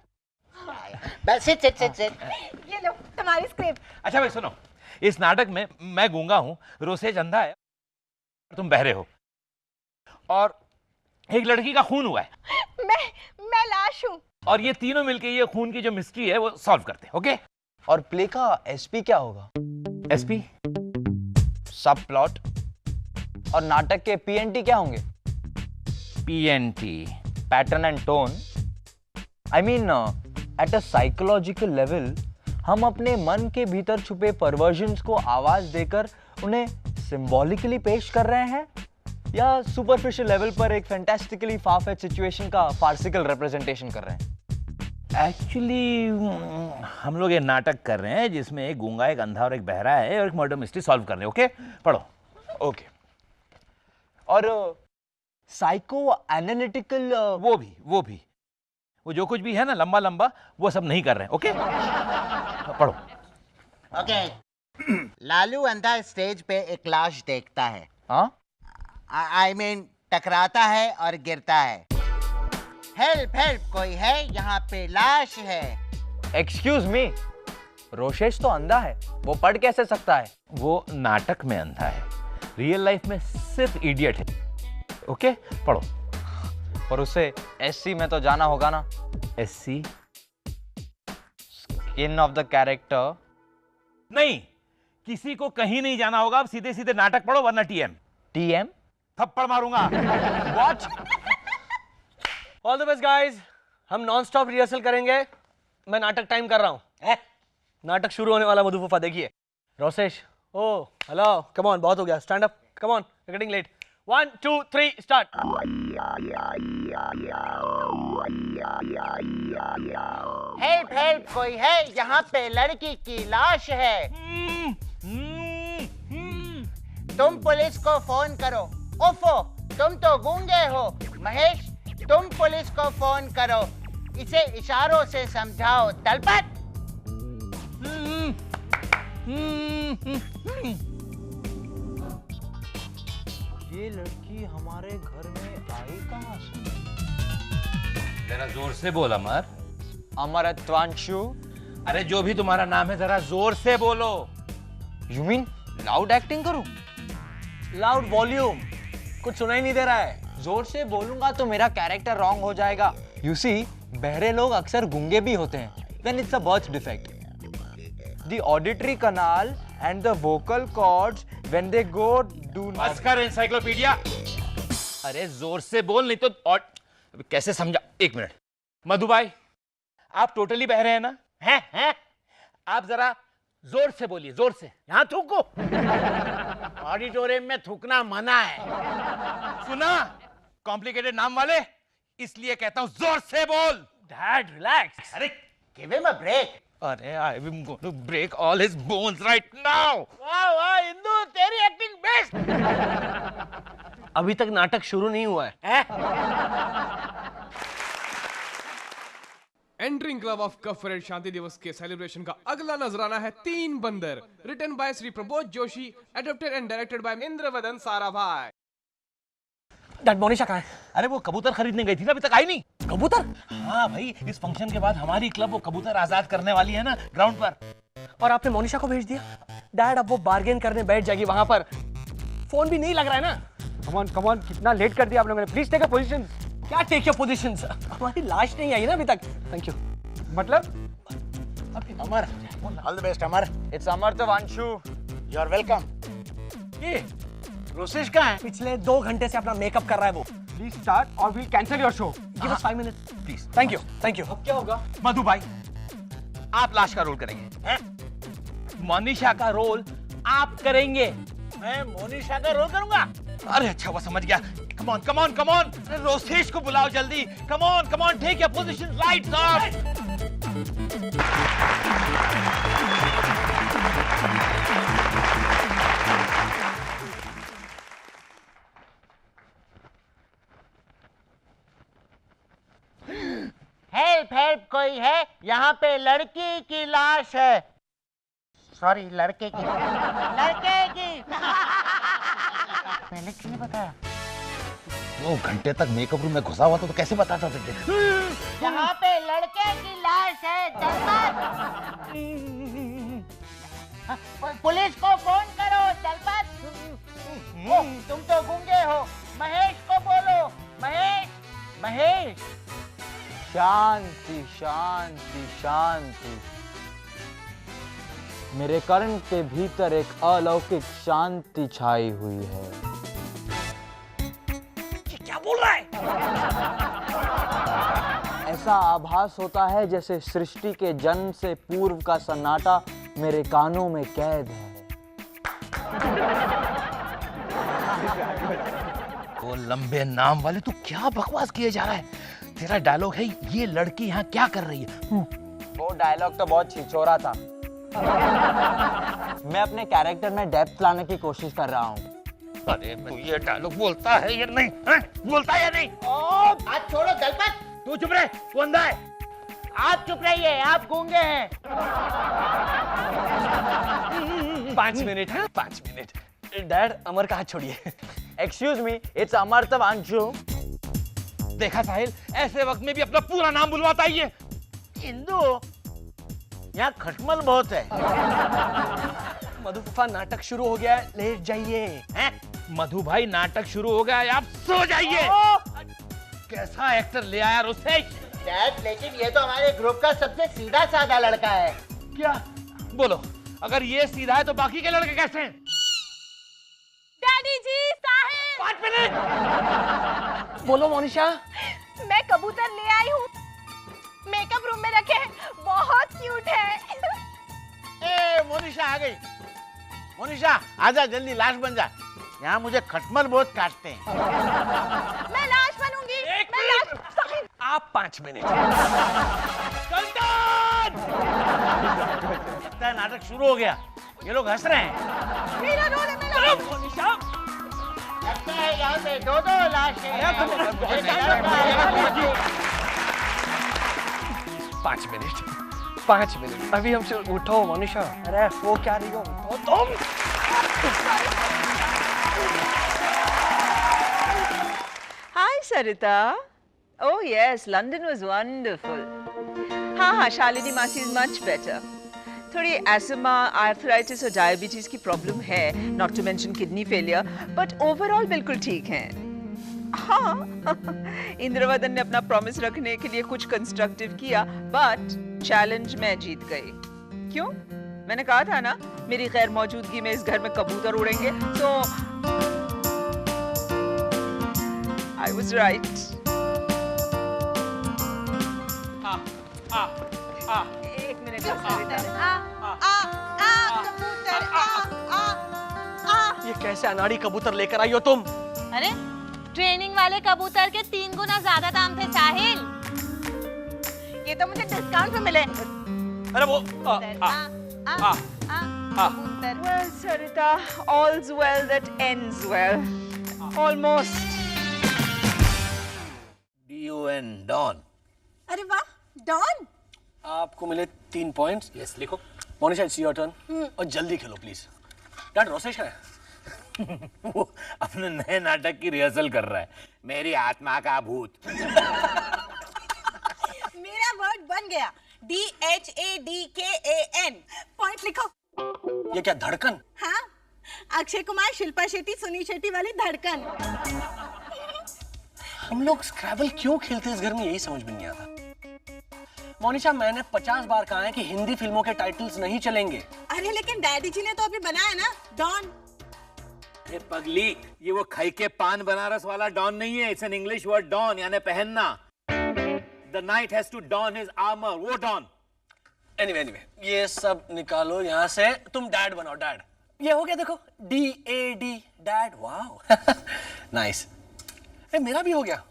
बस sit. ये लो तुम्हारी स्क्रिप्ट। अच्छा भाई सुनो, इस नाटक में मैं गूंगा हूं, रोसेज अंधा है, तुम बहरे हो, और एक लड़की का खून हुआ है। मैं लाश हूँ। और ये तीनों मिलके ये खून की जो मिस्ट्री है वो सॉल्व करते हैं। ओके? और प्ले का एसपी क्या होगा? एसपी? सब प्लॉट। और नाटक के पीएनटी क्या होंगे? PNT? Pattern and tone. I mean at a psychological level हम अपने मन के भीतर छुपे परवर्जन्स को आवाज देकर उन्हें सिंबॉलिकली पेश कर रहे हैं, या सुपरफिशियल लेवल पर एक फैंटास्टिकली फार-फेच्ड सिचुएशन का फार्सिकल रिप्रेजेंटेशन कर रहे हैं? एक्चुअली हम लोग ये नाटक कर रहे हैं जिसमें एक गूंगा, एक अंधा और एक बहरा है, और एक मर्डर मिस्ट्री सॉल्व कर रहे हैं। ओके? पढ़ो। ओके। और साइको एनालिटिकल वो भी वो जो कुछ भी है ना लंबा लंबा, वो सब नहीं कर रहे हैं। ओके? पढ़ो। Okay. लालू अंधा स्टेज पे एक लाश देखता है। हाँ? I mean, टकराता है और गिरता है। हेल्प कोई है, यहाँ पे लाश है। एक्सक्यूज मी, रोशेश तो अंधा है, वो पढ़ कैसे सकता है? वो नाटक में अंधा है, रियल लाइफ में सिर्फ इडियट है। ओके? पढ़ो। और उसे एससी में तो जाना होगा ना? SC? Skin of the character. नहीं, किसी को कहीं नहीं जाना होगा। अब सीधे सीधे नाटक पढ़ो वरना टीएम। टीएम? थप्पड़ मारूंगा। What? All the best guys. हम नॉन स्टॉप रिहर्सल करेंगे। मैं नाटक टाइम कर रहा हूँ। नाटक शुरू होने वाला मधु फूफा देखिए। Rosesh, oh hello, come on, बहुत हो गया, stand up, come on, getting late. 1 2 3 start. Help help, कोई है? यहाँ पे लड़की की लाश है। तुम पुलिस को फोन करो। ओफो, तुम तो गूंगे हो। महेश, तुम पुलिस को फोन करो। इसे इशारों से समझाओ। तलपत। ये लड़की हमारे घर में आई कहाँ से? जरा जोर से बोल अमर। अमरत्वांशु। अरे जो भी तुम्हारा नाम है जरा जोर से बोलो। यू मीन लाउड एक्टिंग करूं? लाउड वॉल्यूम, कुछ सुनाई नहीं दे रहा है। जोर से बोलूंगा तो मेरा कैरेक्टर रॉन्ग हो जाएगा। यू सी, बहरे लोग अक्सर गूंगे भी होते हैं। Then it's a birth defect. The auditory canal and the vocal cords when they go do not. बस कर एनसाइक्लोपीडिया। अरे जोर से बोल नहीं तो और कैसे समझा? एक मिनट मधु भाई, आप टोटली बह रहे हैं ना? हैं? आप जरा जोर से बोलिए, जोर से। यहाँ थूको। ऑडिटोरियम में थूकना मना है। सुना? कॉम्प्लिकेटेड नाम वाले, इसलिए कहता हूं जोर से बोल। Dad relax. अरे Give him a break. अरे I am going to break all his bones right now. वाह वाह इंदु, तेरी एक्टिंग बेस्ट। अभी तक नाटक शुरू नहीं हुआ है। Entering club of Cuff Parade शांति दिवस के सेलिब्रेशन का अगला नजराना है तीन बंदर, written by Shri Prabodh Joshi, adapted and directed by Indravadan Sarabhai. Dad Monisha कहाँ है? अरे वो कबूतर खरीदने गई थी ना, अभी तक आई नहीं। कबूतर? हाँ भाई, इस फंक्शन के बाद हमारी क्लब वो कबूतर आजाद करने वाली है ना ग्राउंड पर। और आपने मोनिशा को भेज दिया? डैड अब वो बार्गेन करने बैठ जाएगी वहां पर। फोन भी नहीं लग रहा है ना। कम ऑन, कितना लेट कर दिया आप लोगों ने। Please take a position. क्या टेक योर पोजीशंस? हमारी लाश नहीं आई ना अभी तक। Thank you. मतलब Amar, all the best Amar. It's Amaratvanshu. You are welcome. ये रोसेश कहाँ है? पिछले 2 घंटे से अपना मेकअप कर रहा है वो। प्लीज स्टार्ट और we'll cancel your show. Give us 5 minute please. Thank you, thank you. अब क्या होगा? मधु भाई, आप लाश का रोल करेंगे। मोनिशा का रोल आप करेंगे। मैं मोनिशा का रोल करूंगा। अरे अच्छा, वो समझ गया। Come on come on come on, Rosesh को बुलाओ जल्दी। Come on take your position, lights off. Help help, कोई है? यहाँ पे लड़की की लाश है। सॉरी, लड़के की। लड़के की। पहले क्यों नहीं बताया? 2 घंटे तक मेकअप रूम में घुसा हुआ था तो कैसे बताता तुझे? यहाँ पे लड़के की लाश है। पुलिस को फोन करो। चलपत। तुम तो गूंगे हो। महेश को बोलो। महेश। शांति शांति शांति। मेरे कर्ण के भीतर एक अलौकिक शांति छाई हुई है। क्या बोल रहा है? ऐसा आभास होता है जैसे सृष्टि के जन्म से पूर्व का सन्नाटा मेरे कानों में कैद है। वो लंबे नाम वाले, तू क्या बकवास किए जा रहा है? तेरा डायलॉग है ये लड़की यहाँ क्या कर रही है? वो डायलॉग तो बहुत छिछोरा था। मैं अपने कैरेक्टर में डेप्थ लाने की कोशिश कर रहा हूँ। अरे तू ये डायलॉग बोलता है या नहीं? बोलता है या नहीं? हाथ छोड़ो दलपत। तू चुप रहे, तू अंधा है। आप चुप रहिए, आप गूंगे हैं। 5 मिनट है, 5 मिनट। डैड, अमर का हाथ छोड़िए। Excuse me, it's Amaratvanshu. देखा साहिल, ऐसे वक्त में भी अपना पूरा नाम बुलवाता है ये। इंदु, यहाँ खटमल बहुत है। मधु पापा, नाटक शुरू हो गया है, लेट जाइए। हैं? मधु भाई, नाटक शुरू हो गया है, आप सो जाइए। कैसा एक्टर ले आया रोसेश? डैड, लेकिन ये तो हमारे ग्रुप का सबसे सीधा साधा लड़का है। क्या? बोलो, अगर ये सीधा है तो बाकी के लड़के कैसे हैं? डैडी जी, साहिल। 5 मिनट। बोलो मोनिशा। मैं कबूतर ले आई हूँ, मेकअप रूम में रखे हैं, बहुत क्यूट है। ए मोनिशा आ गई। मोनिशा आजा, जल्दी लाश बन जा। यहाँ मुझे खटमल बहुत काटते हैं। मैं लाश बनूंगी। मैं लाश। आप 5 मिनट। लगता है नाटक शुरू हो गया। ये लोग हंस रहे हैं। मेरा रोल है। मैं मोनिशा, लगता है यहाँ पे दो लाशें हैं। 5 मिनट अभी हमसे उठो मोनिशा। अरे वो क्या रही हो, उठो तुम। Hi, Sarita. Oh yes, London was wonderful. हाँ, शालिनी मासी is much better. थोड़ी एस्थमा, आर्थराइटिस और डायबिटीज की प्रॉब्लम है, not to mention kidney failure, but overall बिल्कुल ठीक हैं। हाँ, इंद्रवदन ने अपना प्रॉमिस रखने के लिए कुछ कंस्ट्रक्टिव किया, बट चैलेंज मैं जीत गई। क्यों? मैंने कहा था ना, मेरी गैर मौजूदगी में इस घर में कबूतर उड़ेंगे, तो I was right. एक मिनट ये कैसे अनाड़ी कबूतर लेकर आई हो तुम? अरे ट्रेनिंग वाले कबूतर के 3 गुना ज्यादा दाम थे साहिल। ये तो मुझे डिस्काउंट में मिले। अरे वो कबूतर। Well, Sarita, all's well that ends well. Almost. DON, don. अरे वाह, डॉन। आपको मिले 3 पॉइंट्स। यस, लिखो। मोनिशा, इट्स योर टर्न और जल्दी खेलो प्लीज। डैड रोसेशन है। वो अपने नए नाटक की रिहर्सल कर रहा है, मेरी आत्मा का भूत। मेरा वर्ड बन गया, DHADKAN। पॉइंट लिखो। ये क्या धड़कन? हाँ, अक्षय कुमार, शिल्पा शेट्टी, सुनील शेट्टी वाली धड़कन। हम लोग स्क्रैबल क्यों खेलते हैं इस घर में, यही समझ में नहीं आता। मोनिशा, मैंने 50 बार कहा है कि हिंदी फिल्मों के टाइटल्स नहीं चलेंगे। अरे लेकिन डैडी जी ने तो अभी बनाया ना, डॉन। ये पगली, ये वो खाई के पान बनारस वाला डॉन नहीं है, it's an English word don, यानी पहनना। The knight has to don his armor, वो डॉन। एनीवे, ये सब निकालो यहाँ से, तुम डैड बनाओ, डैड। ये हो गया, देखो, DAD, डैड। Wow, nice. मेरा भी हो गया,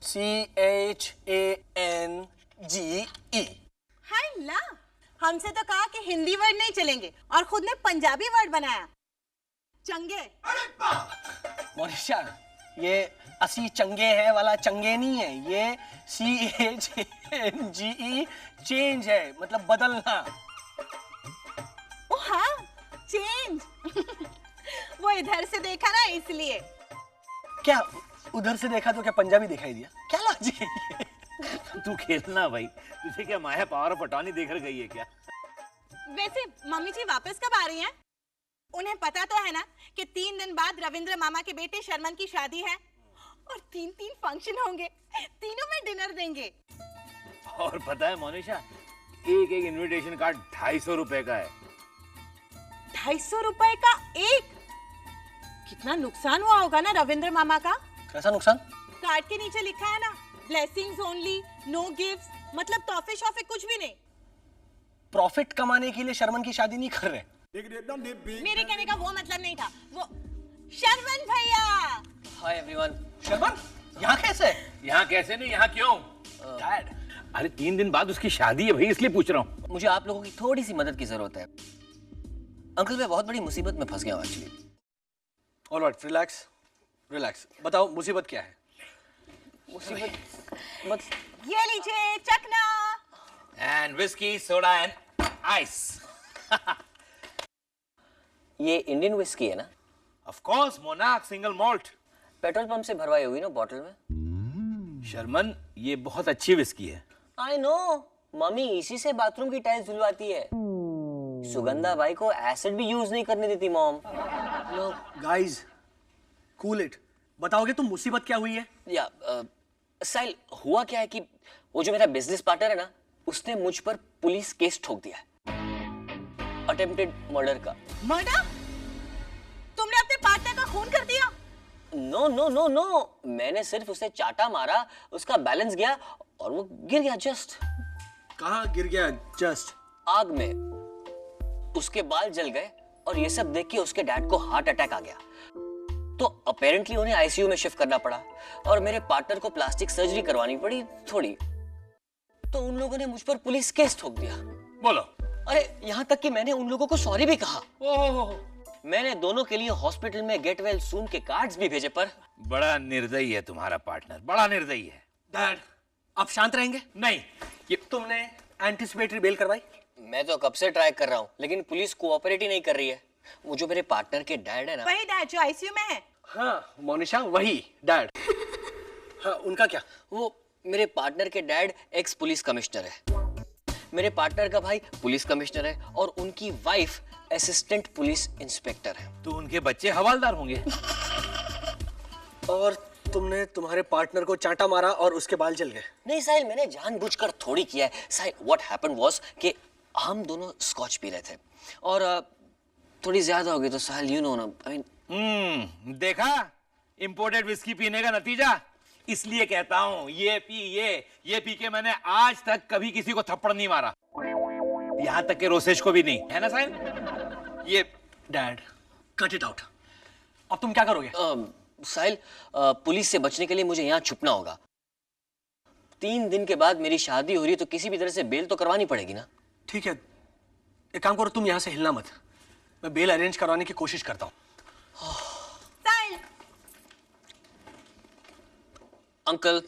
CHANGE। हाय ला, हमसे तो कहा कि हिंदी वर्ड नहीं चलेंगे और खुद ने पंजाबी वर्ड बनाया, चंगे। मोनिशा, ये असी चंगे है वाला चंगे नहीं है, ये CHANGE चेंज है, मतलब बदलना। ओ हाँ, चेंज। वो इधर से देखा ना, इसलिए। क्या उधर से देखा तो क्या पंजाबी दिखाई दिया? क्या लॉजिक है ये? तू खेलना भाई, तुझे क्या माया पावर ऑफ अटॉर्नी देकर गई है क्या? वैसे मम्मी जी वापस कब आ रही हैं? उन्हें पता तो है ना कि 3 दिन बाद रविंद्र मामा के बेटे शर्मन की शादी है और 3 फंक्शन होंगे, तीनों में डिनर देंगे। और पता है मोनिशा, एक इनविटेशन कार्ड 250 रुपए का है। 250 रुपए का एक? कितना नुकसान हुआ होगा ना रविंद्र मामा का। कैसा नुकसान? कार्ड के नीचे लिखा है ना, ब्लेसिंग्स ओनली, नो गिफ्ट्स, मतलब तोहफे शोफे कुछ भी नहीं। प्रॉफिट कमाने के लिए शर्मन की शादी नहीं कर रहे। मेरे कहने का वो मतलब नहीं था, वो शर्मन भैया। Hi everyone. शर्मन यहाँ कैसे? यहाँ कैसे नहीं, यहाँ क्यों? डैड, अरे 3 दिन बाद उसकी शादी है भाई, इसलिए पूछ रहा हूँ। मुझे आप लोगों की थोड़ी सी मदद की जरूरत है। अंकल, मैं बहुत बड़ी मुसीबत में फंस गया हूँ एक्चुअली। Alright, relax relax. बताओ मुसीबत क्या है? मुसीबत मत। ये लीजिए चखना। And whisky, soda and ice. ये इंडियन विस्की है ना? Of course, monarch single malt. Petrol pump से भरवाई होगी ना बॉटल में? शर्मन, ये बहुत अच्छी विस्की है। आई नो, मम्मी इसी से बाथरूम की टाइल्स धुलवाती है। सुगंधा बाई को एसिड भी यूज नहीं करने देती mom. Low guys, cool it. बताओगे तुम मुसीबत क्या हुई है? या साहिल, हुआ क्या है कि वो जो मेरा बिजनेस पार्टनर है ना, उसने मुझ पर पुलिस केस ठोक दिया है, अटेम्प्टेड मर्डर का। मर्डर? तुमने अपने पार्टनर का खून कर दिया? नो नो नो नो, मैंने सिर्फ उसे चाटा मारा, उसका बैलेंस गया और वो गिर गया जस्ट। कहाँ गिर गया जस्ट? आग में। उसके बाल जल गए और ये सब देख के उसके डैड को हार्ट अटैक आ गया। तो अपेरेंटली उन्हें आईसीयू में शिफ्ट करना पड़ा और मेरे पार्टनर को प्लास्टिक सर्जरी करवानी पड़ी थोड़ी। तो उन लोगों ने मुझ पर पुलिस केस ठोक दिया। बोलो। अरे यहाँ तक कि मैंने उन लोगों को सॉरी भी कहा। ओह, मैंने दोनों के लिए हॉस्पिटल में गेट वेल सून के कार्ड्स भी भेजे, पर बड़ा निर्दयी है तुम्हारा पार्टनर, बड़ा निर्दयी है। डैड, आप शांत रहेंगे? नहीं, ये तुमने एंटिसिपेटरी बेल करवाई? मैं तो कब से ट्राई कर रहा हूँ, लेकिन पुलिस कोऑपरेट ही नहीं कर रही है। वो जो मेरे पार्टनर के डैड है ना, वही डैड जो आईसीयू में है। हाँ मोनिशा, वही डैड। हाँ, उनका क्या? वो मेरे पार्टनर के डैड एक्स पुलिस कमिश्नर है, मेरे पार्टनर का भाई पुलिस कमिश्नर है और उनकी वाइफ असिस्टेंट पुलिस इंस्पेक्टर है। तो उनके बच्चे हवालदार होंगे। और तुमने तुम्हारे पार्टनर को चांटा मारा और उसके बाल जल गए? नहीं साहिल, मैंने जानबूझकर थोड़ी किया है। साहिल, व्हाट हैपेंड वाज कि हम दोनों स्कॉच पी रहे थे और थोड़ी ज्यादा हो गई, तो साहिल यू नो ना, आई मीन देखा इंपोर्टेड विस्की पीने का नतीजा। इसलिए कहता हूं ये पी के मैंने आज तक कभी किसी को थप्पड़ नहीं मारा, यहां तक के रोसेश को भी नहीं, है ना साहिल? ये डैड, कट इट आउट। अब तुम क्या करोगे? साहिल, पुलिस से बचने के लिए मुझे यहाँ छुपना होगा। 3 दिन के बाद मेरी शादी हो रही है, तो किसी भी तरह से बेल तो करवानी पड़ेगी ना। ठीक है, एक काम करो, तुम यहाँ से हिलना मत, मैं बेल अरेंज करवाने की कोशिश करता हूँ। Uncle,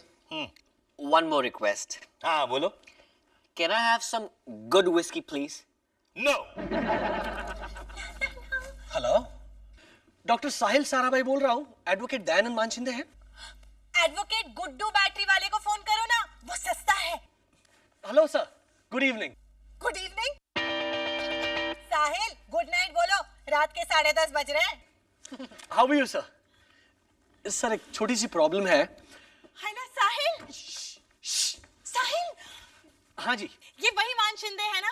one more request. हाँ बोलो। Can I have some good whiskey, please? No. Hello, doctor Sahil Sarabhai बोल रहा हूँ, एडवोकेट दयानंद मानशिंदे हैं। एडवोकेट गुड्डू बैटरी वाले को फोन करो ना, वो सस्ता है। Hello sir, good evening. Good evening. Sahil, good night बोलो, रात के 10:30 बज रहे हैं। How are you sir? Sir, एक छोटी सी प्रॉब्लम है ना साहिल? साहिल, हाँ जी। ये वही मानशिंदे है ना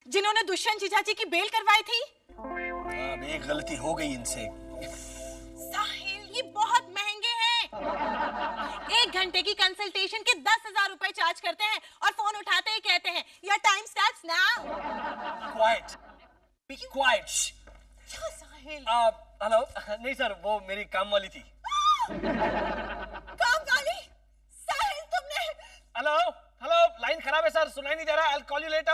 जिन्होंने दुष्यंत जीजाजी की बेल करवाई थी? अब एक गलती हो गई इनसे। साहिल, ये बहुत महंगे हैं। 1 घंटे की कंसल्टेशन के 10,000 रुपए चार्ज करते हैं और फोन उठाते ही कहते हैं your time starts now. Quiet, be quiet. Sahil, hello, नहीं सर, वो मेरी काम वाली थी। काम वाली? साहिल, तुमने? हेलो हेलो, लाइन खराब है सर, सुनाई नहीं दे रहा। I'll call you later।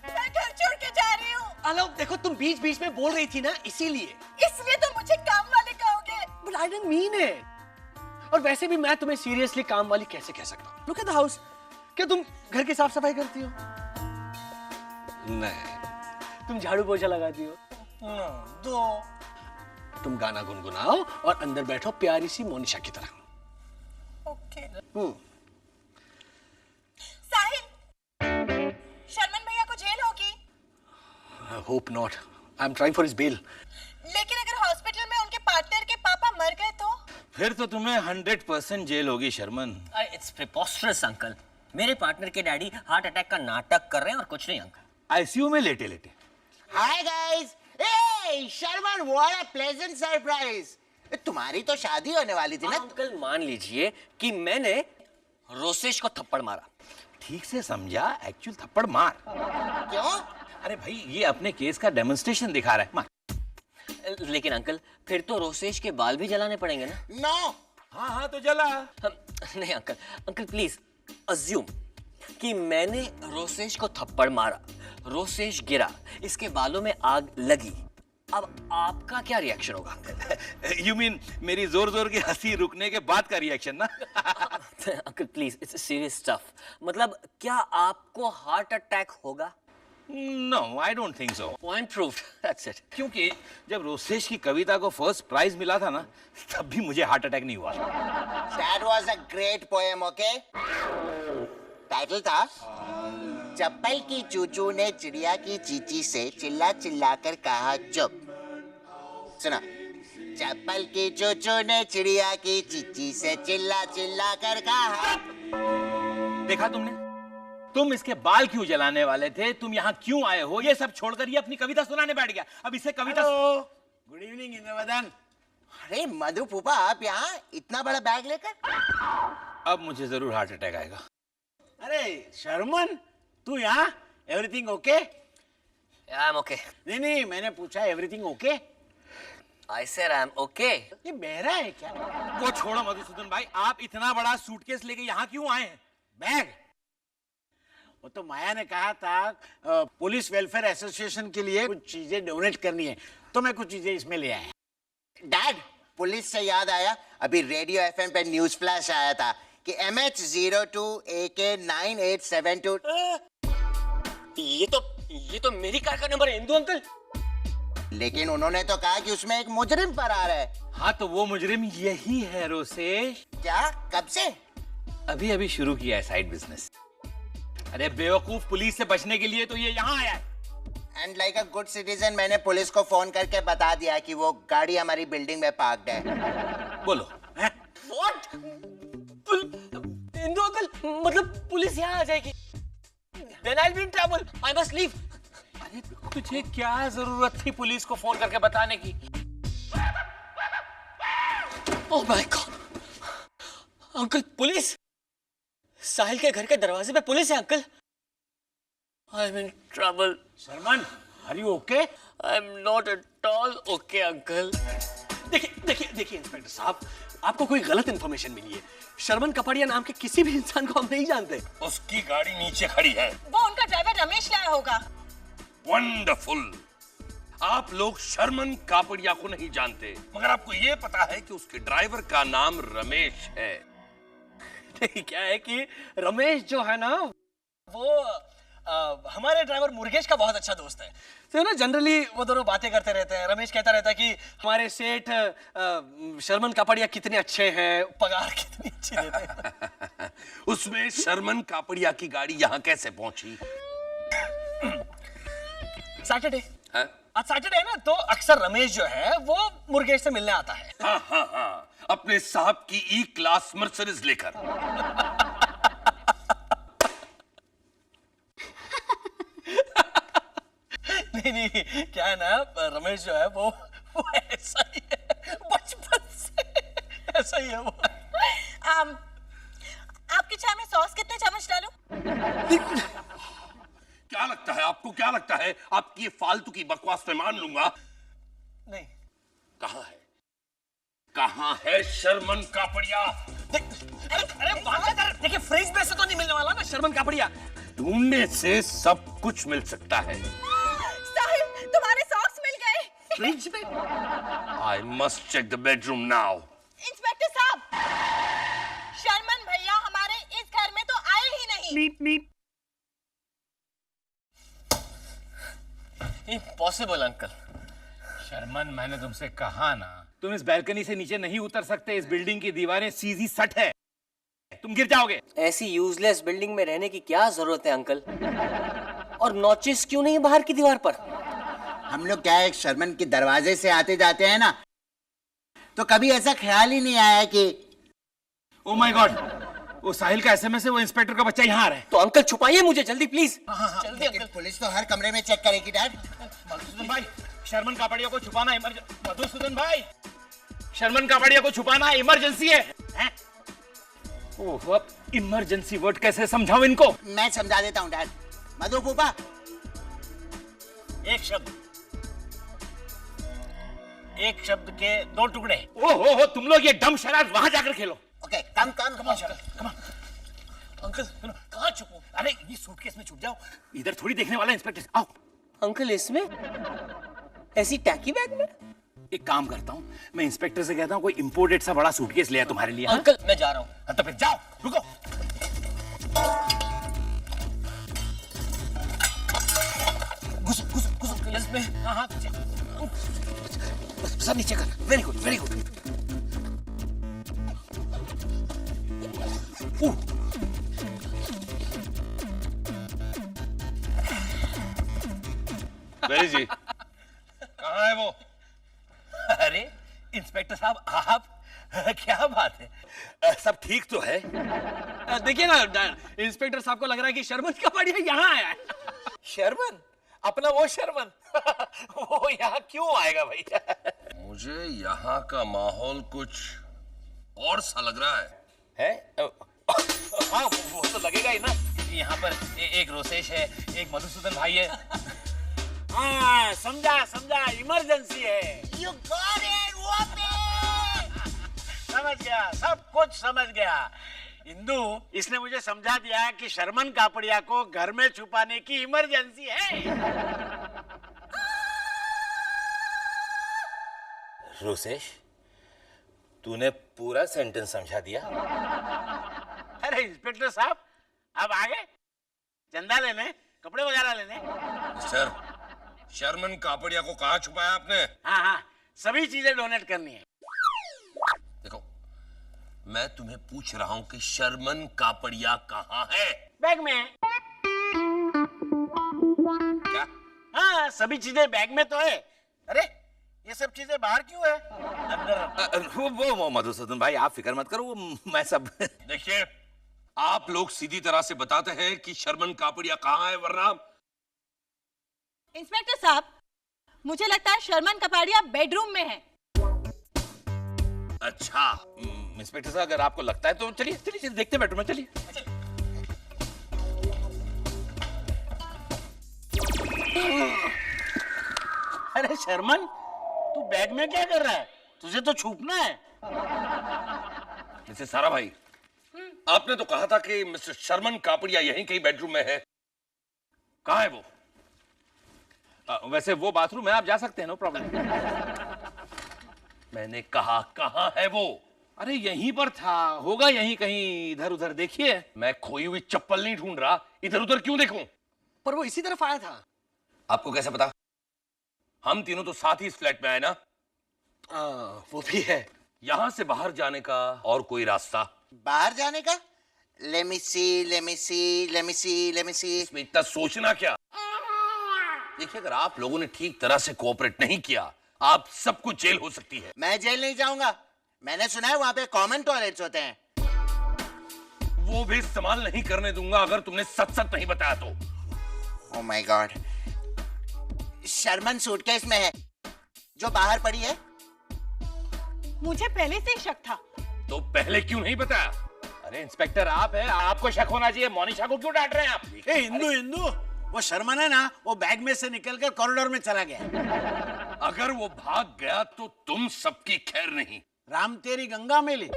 मैं घर छोड़ के जा रही हूँ। हेलो, देखो तुम बीच बीच में बोल रही थी ना, इसीलिए। इसलिए तो मुझे काम वाले कहोगे? But I didn't mean it। और वैसे भी मैं तुम्हें सीरियसली काम वाली कैसे कह सकता हूँ? Look at the house। क्या तुम घर की साफ सफाई करती हो? नहीं। तुम झाड़ू पोछा लगाती हो? दो। तुम गाना गुनगुनाओ और अंदर बैठो प्यारी सी मोनिशा की तरह। ओके। साहिल, शर्मन भैया को जेल होगी? I hope not। I'm trying for his bail। लेकिन अगर हॉस्पिटल में उनके पार्टनर के पापा मर गए तो? फिर तो तुम्हें 100% जेल होगी शर्मन। इट्स प्रिपोस्टरस अंकल, मेरे पार्टनर के डैडी हार्ट अटैक का नाटक कर रहे हैं और कुछ नहीं अंकल। आईसीयू में लेटे लेटे। Hi guys, hey Sharman, what a pleasant surprise. तुम्हारी तो शादी होने वाली थी ना? अंकल, मान लीजिए कि मैंने रोसेश को थप्पड़ मारा। ठीक से समझा, एक्चुअल थप्पड़ मार। क्यों? अरे भाई, ये अपने केस का डेमोन्स्ट्रेशन दिखा रहा है, मार। लेकिन अंकल, फिर तो रोसेश के बाल भी जलाने पड़ेंगे ना? नो। हाँ तो जला। नहीं अंकल, अंकल प्लीज अज्यूम कि मैंने रोसेश को थप्पड़ मारा, रोसेश गिरा, इसके बालों में आग लगी। अब आपका क्या रिएक्शन होगा? You mean मेरी जोर जोर की हंसी रुकने के बाद का रिएक्शन ना? Uncle please, it's serious stuff. मतलब क्या आपको हार्ट अटैक होगा? No, I don't think so। Point proved, that's it। क्योंकि जब रोसेश की कविता को फर्स्ट प्राइज मिला था ना, तब भी मुझे हार्ट अटैक नहीं हुआ। That was a great poem, okay? Title था चप्पल की चूचू ने चिड़िया की चींची से चिल्ला चिल्ला कर कहा चुप। सुना, चप्पल की चूचू ने चिड़िया की चींची से चिल्ला चिल्ला कर कहा। देखा तुमने? तुम इसके बाल क्यों जलाने वाले थे? तुम यहाँ क्यों आए हो? ये सब छोड़कर ये अपनी कविता सुनाने बैठ गया। अब इसे कविता। Good evening Indravadan. अरे मधु फूफा, आप यहाँ इतना बड़ा बैग लेकर? अब मुझे जरूर हार्ट अटैक आएगा। अरे शर्मन, तू यहाँ? Everything okay? I am okay. नहीं, मैंने पूछा everything okay? I said I'm okay. ये मेरा है क्या? वो छोड़ो मधुसूदन भाई, आप इतना बड़ा सूटकेस लेके यहाँ क्यों आए हैं? बैग? वो तो माया ने कहा था पुलिस वेलफेयर एसोसिएशन के लिए कुछ चीजें डोनेट करनी है, तो मैं कुछ चीजें इसमें ले आया। डैड, पुलिस से याद आया, अभी रेडियो एफएम पे न्यूज फ्लैश आया था कि MH02AK9872। ये तो मेरी कार का नंबर है इंदु अंकल। लेकिन उन्होंने तो कहा कि उसमें एक मुजरिम फरार है। हाँ तो वो मुजरिम यही है रोसेश। क्या? कब से? अभी अभी शुरू किया है साइड बिजनेस। अरे बेवकूफ, पुलिस से बचने के लिए तो ये यहाँ आया है। And like a good citizen मैंने पुलिस को फोन करके बता दिया कि वो गाड़ी हमारी बिल्डिंग में पार्क्ड है। बोलो। What? इंदु अंकल, मतलब पुलिस यहाँ आ जाएगी? Then I'll be in trouble. I must leave. अरे तुझे क्या जरूरत थी पुलिस को फोन करके बताने की? Oh my God. Uncle, police? Sahil के घर के दरवाजे पे पुलिस है uncle. I'm in trouble. Sharman, are you okay? I'm not at all okay, uncle. देखिए इंस्पेक्टर साहब, आपको कोई गलत इंफॉर्मेशन मिली है। शर्मन कपड़िया नाम के किसी भी इंसान को हम नहीं जानते। उसकी गाड़ी नीचे खड़ी है। वो उनका ड्राइवर रमेश लाया होगा। वंडरफुल। आप लोग शर्मन कापड़िया को नहीं जानते, मगर आपको ये पता है कि उसके ड्राइवर का नाम रमेश है। नहीं, क्या है कि रमेश जो है ना, वो हमारे ड्राइवर मुर्गेश का बहुत अच्छा दोस्त है। तो ना जनरली वो दोनों बातें करते रहते हैं। रमेश कहता रहता है कि हमारे सेठ शर्मन कापड़िया कितने अच्छे हैं, पगार कितनी अच्छी देते हैं। उसमें शर्मन कापड़िया की गाड़ी यहाँ कैसे पहुंची? सैटरडे, हाँ? आज सैटरडे है ना, तो अक्सर रमेश जो है वो मुर्गेश से मिलने आता है। हाँ, अपने साहब की ई क्लास मर्सिडीज लेकर। नहीं, क्या है ना, रमेश जो है वो ऐसा ही है, बचपन से ऐसा ही है वो। आपकी चाय में सॉस कितने चम्मच डालूं? क्या लगता है आपको, क्या लगता है? आपकी ये फालतू की बकवास मैं मान लूंगा? नहीं। कहाँ है शर्मन कापड़िया? अरे देखिए, फ्रिज में से तो नहीं मिलने वाला ना शर्मन कापड़िया। ढूंढने से सब कुछ मिल सकता है। साहिल, तुम्हारे सॉक्स मिल गए। फ्रिज में? I must check the bedroom now. Inspector साहब, शर्मन भैया हमारे इस घर में तो आए ही नहीं। Impossible, uncle. शर्मन, मैंने तुमसे कहा ना, तुम इस बैल्कनी से नीचे नहीं उतर सकते। इस बिल्डिंग की दीवारें सीधी सट है, तुम गिर जाओगे। ऐसी यूजलेस बिल्डिंग में रहने की क्या जरूरत है अंकल? और नॉचेस क्यों नहीं बाहर की दीवार पर? हम लोग क्या है, शर्मन के दरवाजे से आते जाते हैं ना, तो कभी ऐसा ख्याल ही नहीं आया कि ओ माय गॉड, वो साहिल का एसएमएस है, वो इंस्पेक्टर का बच्चा यहाँ आ रहा है। तो अंकल छुपाइए मुझे जल्दी प्लीज। जल्दी अंकल। पुलिस तो हर कमरे में चेक करेगी डैड। मधुसूदन भाई, शर्मन कापड़िया को छुपाना मधुसूदन भाई, शर्मन कापड़िया को छुपाना इमरजेंसी है। ओह, अब इमरजेंसी वर्ड कैसे समझाऊं इनको? मैं समझा देता हूँ डैड। मधु फूफा, एक शब्द के दो टुकड़े। ओहो, तुम लोग ये डम शरारत वहां जाकर खेलो। ओके, कम अंकल कहाँ छुपूं? अरे ये सूटकेस में छुप जाओ, इधर थोड़ी देखने वाला इंस्पेक्टर। आओ। अंकल, इसमें ऐसी टैकी बैग में? एक काम करता हूँ, मैं इंस्पेक्टर से कहता हूँ कोई इंपोर्टेड सा बड़ा सूटकेस ले आया तुम्हारे लिए। अंकल मैं जा रहा हूँ। हाँ, तो फिर जाओ, रुको। घुसो इसमें। हाँ, सब नीचे कर। Very good, very good. Very जी, कहाँ है वो? अरे इंस्पेक्टर साहब, आप क्या बात है? सब ठीक तो है? देखिए ना, इंस्पेक्टर साहब को लग रहा है कि शर्मन कापड़िया यहाँ आया है। शर्मन? अपना वो शर्मन? वो यहाँ क्यों आएगा भाई? मुझे यहाँ का माहौल कुछ और सा लग रहा है? हाँ, वो तो लगेगा ही ना। यहाँ पर एक रोसेश है, एक मधुसूदन भाई है। हाँ समझा समझा, इमरजेंसी है। You got it, whoopee! समझ गया, सब कुछ समझ गया। इंदु, इसने मुझे समझा दिया कि शर्मन कापड़िया को घर में छुपाने की इमरजेंसी है। रोसेश, तूने पूरा सेंटेंस समझा दिया। अरे इंस्पेक्टर साहब, अब आगे चंदा लेने, कपड़े वगैरह लेने। सर, शर्मन कापड़िया को कहाँ छुपाया आपने? हाँ हाँ, सभी चीजें डोनेट करनी है। देखो, मैं तुम्हें पूछ रहा हूँ कि शर्मन कापड़िया कहाँ है? बैग में। क्या? हाँ, सभी चीजें बैग में तो है। अरे, ये सब चीजें बाहर क्यों है? अंदर। वो मधुसूदन भाई, आप फिक्र मत करो, वो मैं सब। देखिए, आप लोग सीधी तरह से बताते हैं कि शर्मन कापड़िया कहाँ है, वरना इंस्पेक्टर साहब, मुझे लगता है शर्मन कपाड़िया बेडरूम में है। अच्छा। इंस्पेक्टर साहब, अगर आपको लगता है तो चलिए चलिए देखते हैं बेडरूम में, चलिए। अरे शर्मन, तू बैग में क्या कर रहा है? तुझे तो छुपना है। मिस्टर सारा भाई, आपने तो कहा था कि मिस्टर शर्मन कापड़िया यहीं कहीं बेडरूम में है। कहाँ है वो? वैसे वो बाथरूम है, आप जा सकते हैं, नो प्रॉब्लम। मैंने कहा कहाँ है वो? अरे यहीं पर था, होगा यहीं कहीं, इधर उधर देखिए। मैं खोई हुई चप्पल नहीं ढूंढ रहा, इधर उधर क्यों देखूं? पर वो इसी तरफ आया था। आपको कैसे पता? हम तीनों तो साथ ही इस फ्लैट में आए ना। वो भी है। यहां से बाहर जाने का और कोई रास्ता? बाहर जाने का? Let me see, let me see, let me see, let me see. इसमें इतना सोचना क्या? देखिए, अगर आप लोगों ने ठीक तरह से कोऑपरेट नहीं किया, आप सबको जेल हो सकती है। मैं जेल नहीं जाऊंगा। मैंने सुना है वहां पे कॉमन टॉयलेट्स होते हैं। वो भी इस्तेमाल नहीं करने दूंगा अगर तुमने सच सच नहीं बताया तो। Oh my God. Sharman suitcase में है, जो बाहर पड़ी है। मुझे पहले से ही शक था। तो पहले क्यों नहीं बताया? अरे इंस्पेक्टर, आप है, आपको शक होना चाहिए। मोनिशा को क्यों डांट रहे हैं आप? ए इंदु, इंदु, वो शर्मन है ना, वो बैग में से निकलकर कॉरिडोर में चला गया। अगर वो भाग गया तो तुम सबकी खैर नहीं। राम तेरी गंगा मेली,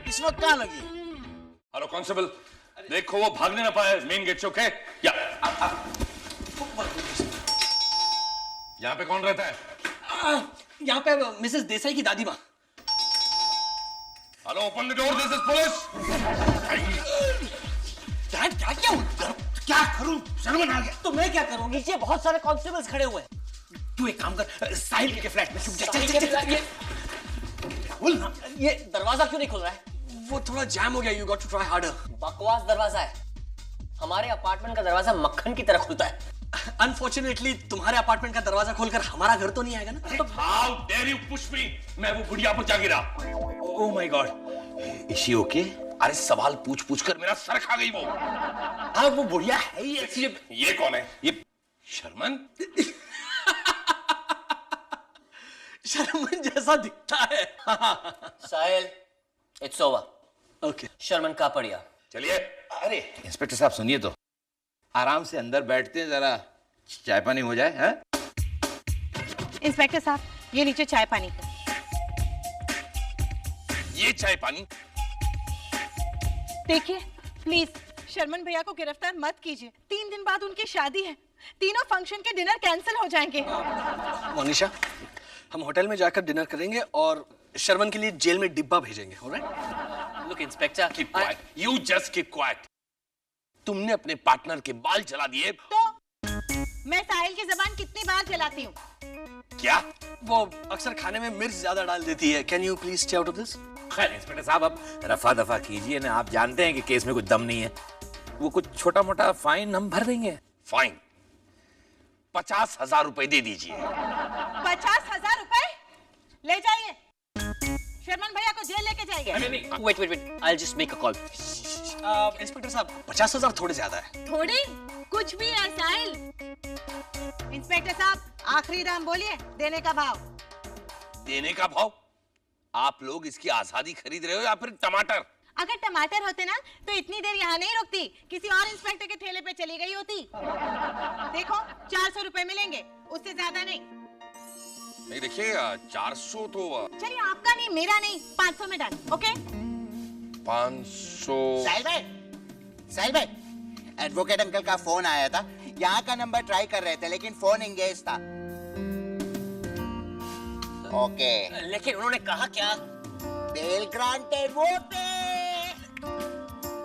इस वक्त कहाँ लगी? हेलो कांस्टेबल, देखो वो भागने ना पाए। मेन गेट से, ओके? यहाँ पे कौन रहता है? यहाँ पे मिसेस देसाई की दादी माँ। Hello, open the door, this is police. Dad, क्या किया? क्या करूं? शर्मन आ गया। तो मैं क्या करूं? नीचे बहुत सारे कांस्टेबल्स खड़े हुए हैं। तू एक काम कर, साहिल के फ्लैट में छुप जा। चल, बोल ना। ये दरवाजा क्यों नहीं खुल रहा है? वो थोड़ा जैम हो गया। You got to try harder. बकवास दरवाजा है। हमारे अपार्टमेंट का दरवाजा मक्खन की तरह खुलता है। अनफॉर्चुनेटली तुम्हारे अपार्टमेंट का दरवाजा खोलकर हमारा घर तो नहीं आएगा ना। How dare you push me? मैं वो बुढ़िया पर जा गिरा। Oh my God, is she okay? अरे सवाल पूछ पूछ कर मेरा सर खा गई वो। हाँ, वो बुढ़िया है ही ऐसी। ये कौन है? ये शर्मन? शर्मन जैसा दिखता है। Sahil, it's over. Okay. Sharman Kapadia. चलिए। अरे इंस्पेक्टर साहब, सुनिए तो, आराम से अंदर बैठते हैं, जरा चाय पानी हो जाए। हैं? इंस्पेक्टर साहब, ये नीचे चाय पानी। ये चाय पानी? देखिए प्लीज, शर्मन भैया को गिरफ्तार मत कीजिए। 3 दिन बाद उनकी शादी है। तीनों फंक्शन के डिनर कैंसिल हो जाएंगे। मोनिशा, हम होटल में जाकर डिनर करेंगे और शर्मन के लिए जेल में डिब्बा भेजेंगे। Alright? Look inspector, keep quiet, you just keep quiet. तुमने अपने पार्टनर के बाल जला दिए। तो मैं साहिल की जबान कितनी बार जलाती हूँ? क्या? वो अक्सर खाने में मिर्च ज्यादा डाल देती है। Can you please stay out of this? खैर इंस्पेक्टर साहब, अब रफा दफा कीजिए ना। आप जानते हैं कि केस में कुछ दम नहीं है। वो कुछ छोटा मोटा फाइन हम भर देंगे। फाइन 50,000 रुपए दे दीजिए। 50,000 रुपए? ले जाइए, शर्मन भैया को जेल लेके जाइए। Wait, I'll just make a call. Inspector साहब, 50,000 थोड़े ज्यादा है। थोड़ी कुछ भी है साहिल। इंस्पेक्टर साहब, आखिरी दाम बोलिए, देने का भाव। देने का भाव? आप लोग इसकी आजादी खरीद रहे हो या फिर टमाटर? अगर टमाटर होते ना तो इतनी देर यहाँ नहीं रुकती, किसी और इंस्पेक्टर के ठेले पे चली गई होती। देखो 400 रुपए मिलेंगे, उससे ज्यादा नहीं। नहीं देखिए 400 तो चलिए आपका नहीं मेरा नहीं, 500 में डन। ओके 500। साहिल भाई, एडवोकेट अंकल का फोन आया था, यहाँ का नंबर ट्राई कर रहे थे लेकिन फोन एंगेज था। ओके लेकिन उन्होंने कहा क्या? Bell granted. वो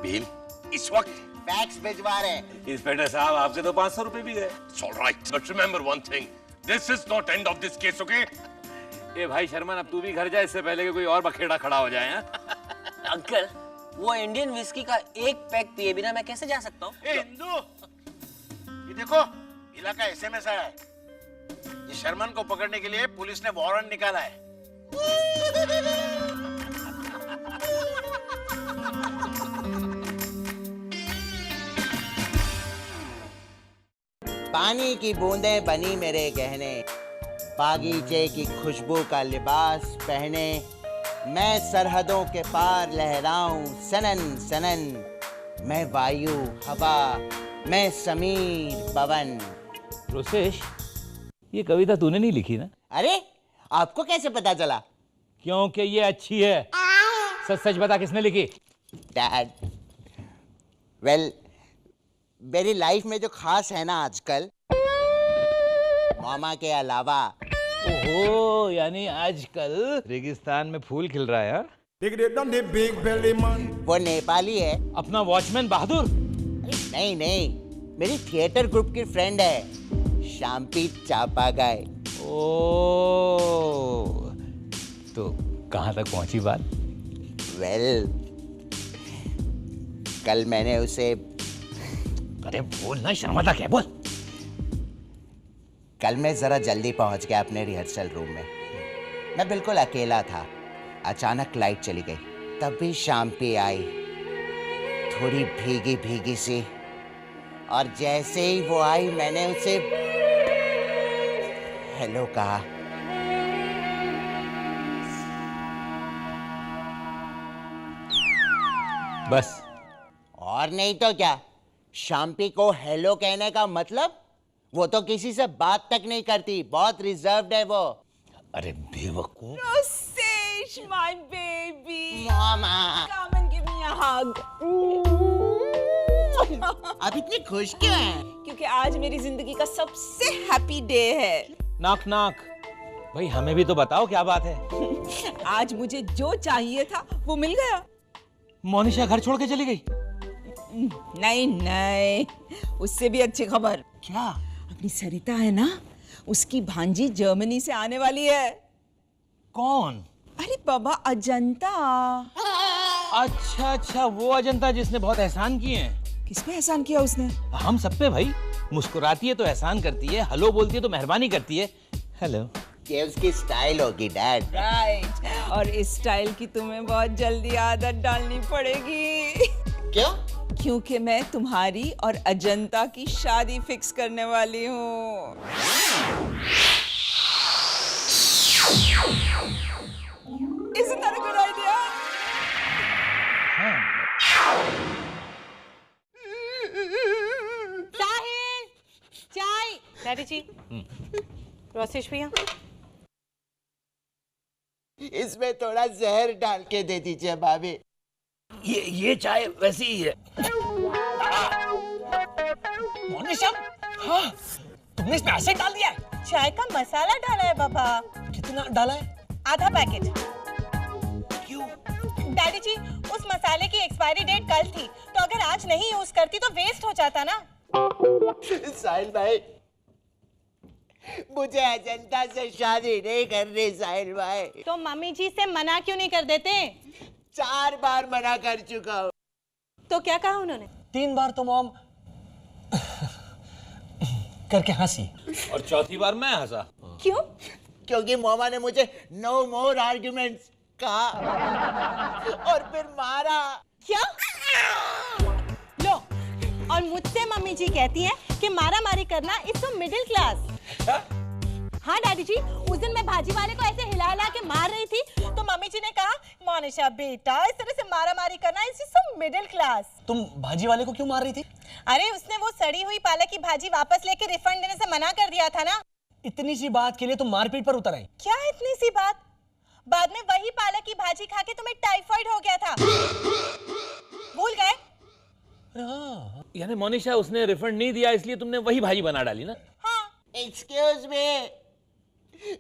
बेल इस वक्त फैक्स भिजवा रहे हैं। इंस्पेक्टर साहब आपके तो 500 रुपए भी गए। It's all right, but remember one thing. This is not end of this case, okay? ए भाई शर्मन, अब तू भी घर जा इससे पहले कि कोई और बखेड़ा खड़ा हो जाए। अंकल वो इंडियन विस्की का एक पैक पिए बिना मैं कैसे जा सकता हूँ? हिंदू, ये देखो इलाका एसएमएस आया है। ये शर्मन को पकड़ने के लिए पुलिस ने वारंट निकाला है। पानी की बूंदें बनी मेरे गहने, बागीचे की खुशबू का लिबास पहने, मैं सरहदों के पार लहराऊं सनन सनन, मैं वायु हवा, मैं समीर पवन। रोसेश, ये कविता तूने नहीं लिखी ना? अरे आपको कैसे पता चला? क्योंकि ये अच्छी है। सच सच बता किसने लिखी? डैड, वेल मेरी लाइफ में जो खास है ना आजकल, मामा के अलावा। ओहो, यानी आजकल रेगिस्तान में फूल खिल रहा है। वो नेपाली है। अपना वॉचमैन बहादुर? नहीं नहीं, मेरी थिएटर ग्रुप की फ्रेंड है, शाम्पी चापागाय। ओ, तो कहाँ तक पहुंची बात? वेल, कल मैंने उसे। अरे बोल ना, शर्माता क्या? बोल। कल मैं जरा जल्दी पहुंच गया अपने रिहर्सल रूम में। मैं बिल्कुल अकेला था, अचानक लाइट चली गई, तब भी शाम्पी आई, थोड़ी भीगी भीगी सी, और जैसे ही वो आई मैंने उसे हेलो कहा। बस? और नहीं तो क्या। शाम्पी को हेलो कहने का मतलब, वो तो किसी से बात तक नहीं करती, बहुत रिजर्व्ड है वो। अरे बेवकूफ। Rosesh, my baby. Mama. Come and give me a hug. आप इतनी खुश क्यों हैं? क्योंकि आज मेरी जिंदगी का सबसे हैप्पी डे है। नाक नाक, भाई हमें भी तो बताओ क्या बात है। आज मुझे जो चाहिए था वो मिल गया। मोनिशा घर छोड़ के चली गई? नहीं नहीं, उससे भी अच्छी खबर। क्या? अपनी सरिता है ना, उसकी भांजी जर्मनी से आने वाली है। कौन? अरे बाबा, अजंता। अच्छा अच्छा, वो अजंता जिसने बहुत एहसान किए हैं। किस पे एहसान किया उसने? हम सब पे भाई। मुस्कुराती है तो एहसान करती है, हेलो बोलती है तो मेहरबानी करती है। हेलो। ये उसकी स्टाइल होगी डैड। राइट, और इस स्टाइल की तुम्हें बहुत जल्दी आदत डालनी पड़ेगी। क्यों? क्योंकि मैं तुम्हारी और अजंता की शादी फिक्स करने वाली हूँ। Isn't that a good idea? साहिल, चाय। डैडी जी, रोसेश भैया। इसमें थोड़ा जहर डाल के दे दीजिए भाभी। ये चाय वैसी ही है। मोनिशा, हाँ, तुमने इसमें एसिड डाल दिया है? चाय का मसाला डाला है बाबा। कितना डाला है? आधा पैकेट। क्यों? डैडी जी, उस मसाले की एक्सपायरी डेट कल थी, तो अगर आज नहीं यूज करती तो वेस्ट हो जाता ना। साहिल भाई, मुझे अजंता से शादी नहीं करनी साहिल भाई। तो मम्मी जी से मना क्यों नहीं कर देते? 4 बार मना कर चुका हूँ। तो क्या कहा उन्होंने? 3 बार तो मॉम करके हंसी, और चौथी बार मैं हंसा। क्यों? क्योंकि मोमा ने मुझे नो मोर आर्ग्यूमेंट्स कहा और फिर मारा। क्या? लो, और मुझसे मम्मी जी कहती हैं कि मारा मारी करना इज सो मिडिल क्लास। हाँ डैडी जी, उस दिन मैं भाजी वाले को ऐसे हिला हिला के मार रही थी तो मम्मी जी ने कहा, मोनिशा बेटा इस तरह से मारा मारी करना इज सो मिडिल क्लास। तुम भाजी वाले को क्यों मार रही थी? अरे उसने वो सड़ी हुई पालक की भाजी वापस लेके रिफंड देने से मना कर दिया था ना। इतनी सी बात के लिए तुम मारपीट पर उतर आई? क्या इतनी सी बात? बाद में वही पालक की भाजी खा के तुम्हें टाइफाइड हो गया था, भूल गए? यानी मोनिशा उसने रिफंड नहीं दिया इसलिए तुमने वही भाजी बना डाली ना? हाँ। एक्सक्यूज मी,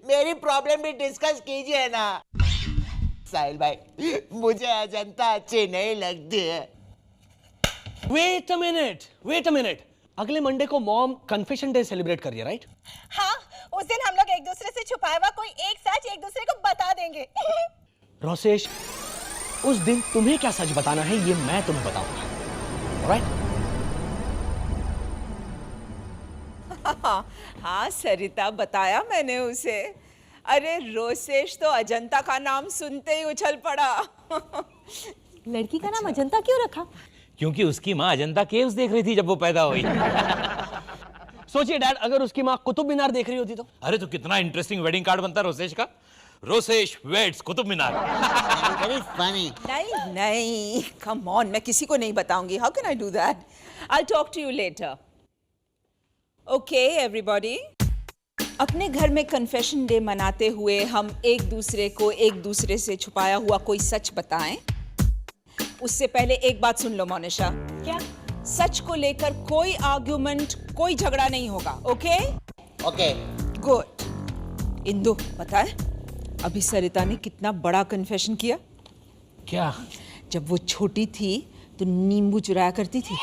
मेरी प्रॉब्लम भी डिस्कस कीजिए ना। साहिल भाई, मुझे अजंता अच्छी नहीं लगती है। वेट अ मिनट, अगले मंडे को मॉम कन्फेशन डे सेलिब्रेट कर रही है, राइट? हाँ, उस दिन हम लोग एक दूसरे से छुपाया हुआ कोई एक सच एक दूसरे को बता देंगे। रोसेश, उस दिन तुम्हें क्या सच बताना है ये मैं तुम्हें बताऊंगा, ऑलराइट? हाँ सरिता, बताया मैंने उसे। अरे रोसेश तो अजंता का नाम सुनते ही उछल पड़ा। लड़की का नाम अजंता क्यों रखा? क्योंकि उसकी माँ अजंता केव्स देख रही थी जब वो पैदा हुई। सोचिए डैड, अगर उसकी माँ कुतुब मीनार देख रही होती तो? अरे तो कितना इंटरेस्टिंग वेडिंग कार्ड बनता रोसेश का। Rosesh weds Qutub Minar. Very funny. नहीं नहीं, कम ऑन, मैं किसी को नहीं बताऊंगी। How can I do that? I talk to you later. Okay everybody, अपने घर में कन्फेशन डे मनाते हुए हम एक दूसरे को एक दूसरे से छुपाया हुआ कोई सच बताएं। उससे पहले एक बात सुन लो मोनिशा। क्या? सच को लेकर कोई आर्ग्यूमेंट, कोई झगड़ा नहीं होगा, ओके? ओके। गुड। इंदु, पता है अभी सरिता ने कितना बड़ा कन्फेशन किया? क्या? जब वो छोटी थी तो नींबू चुराया करती थी।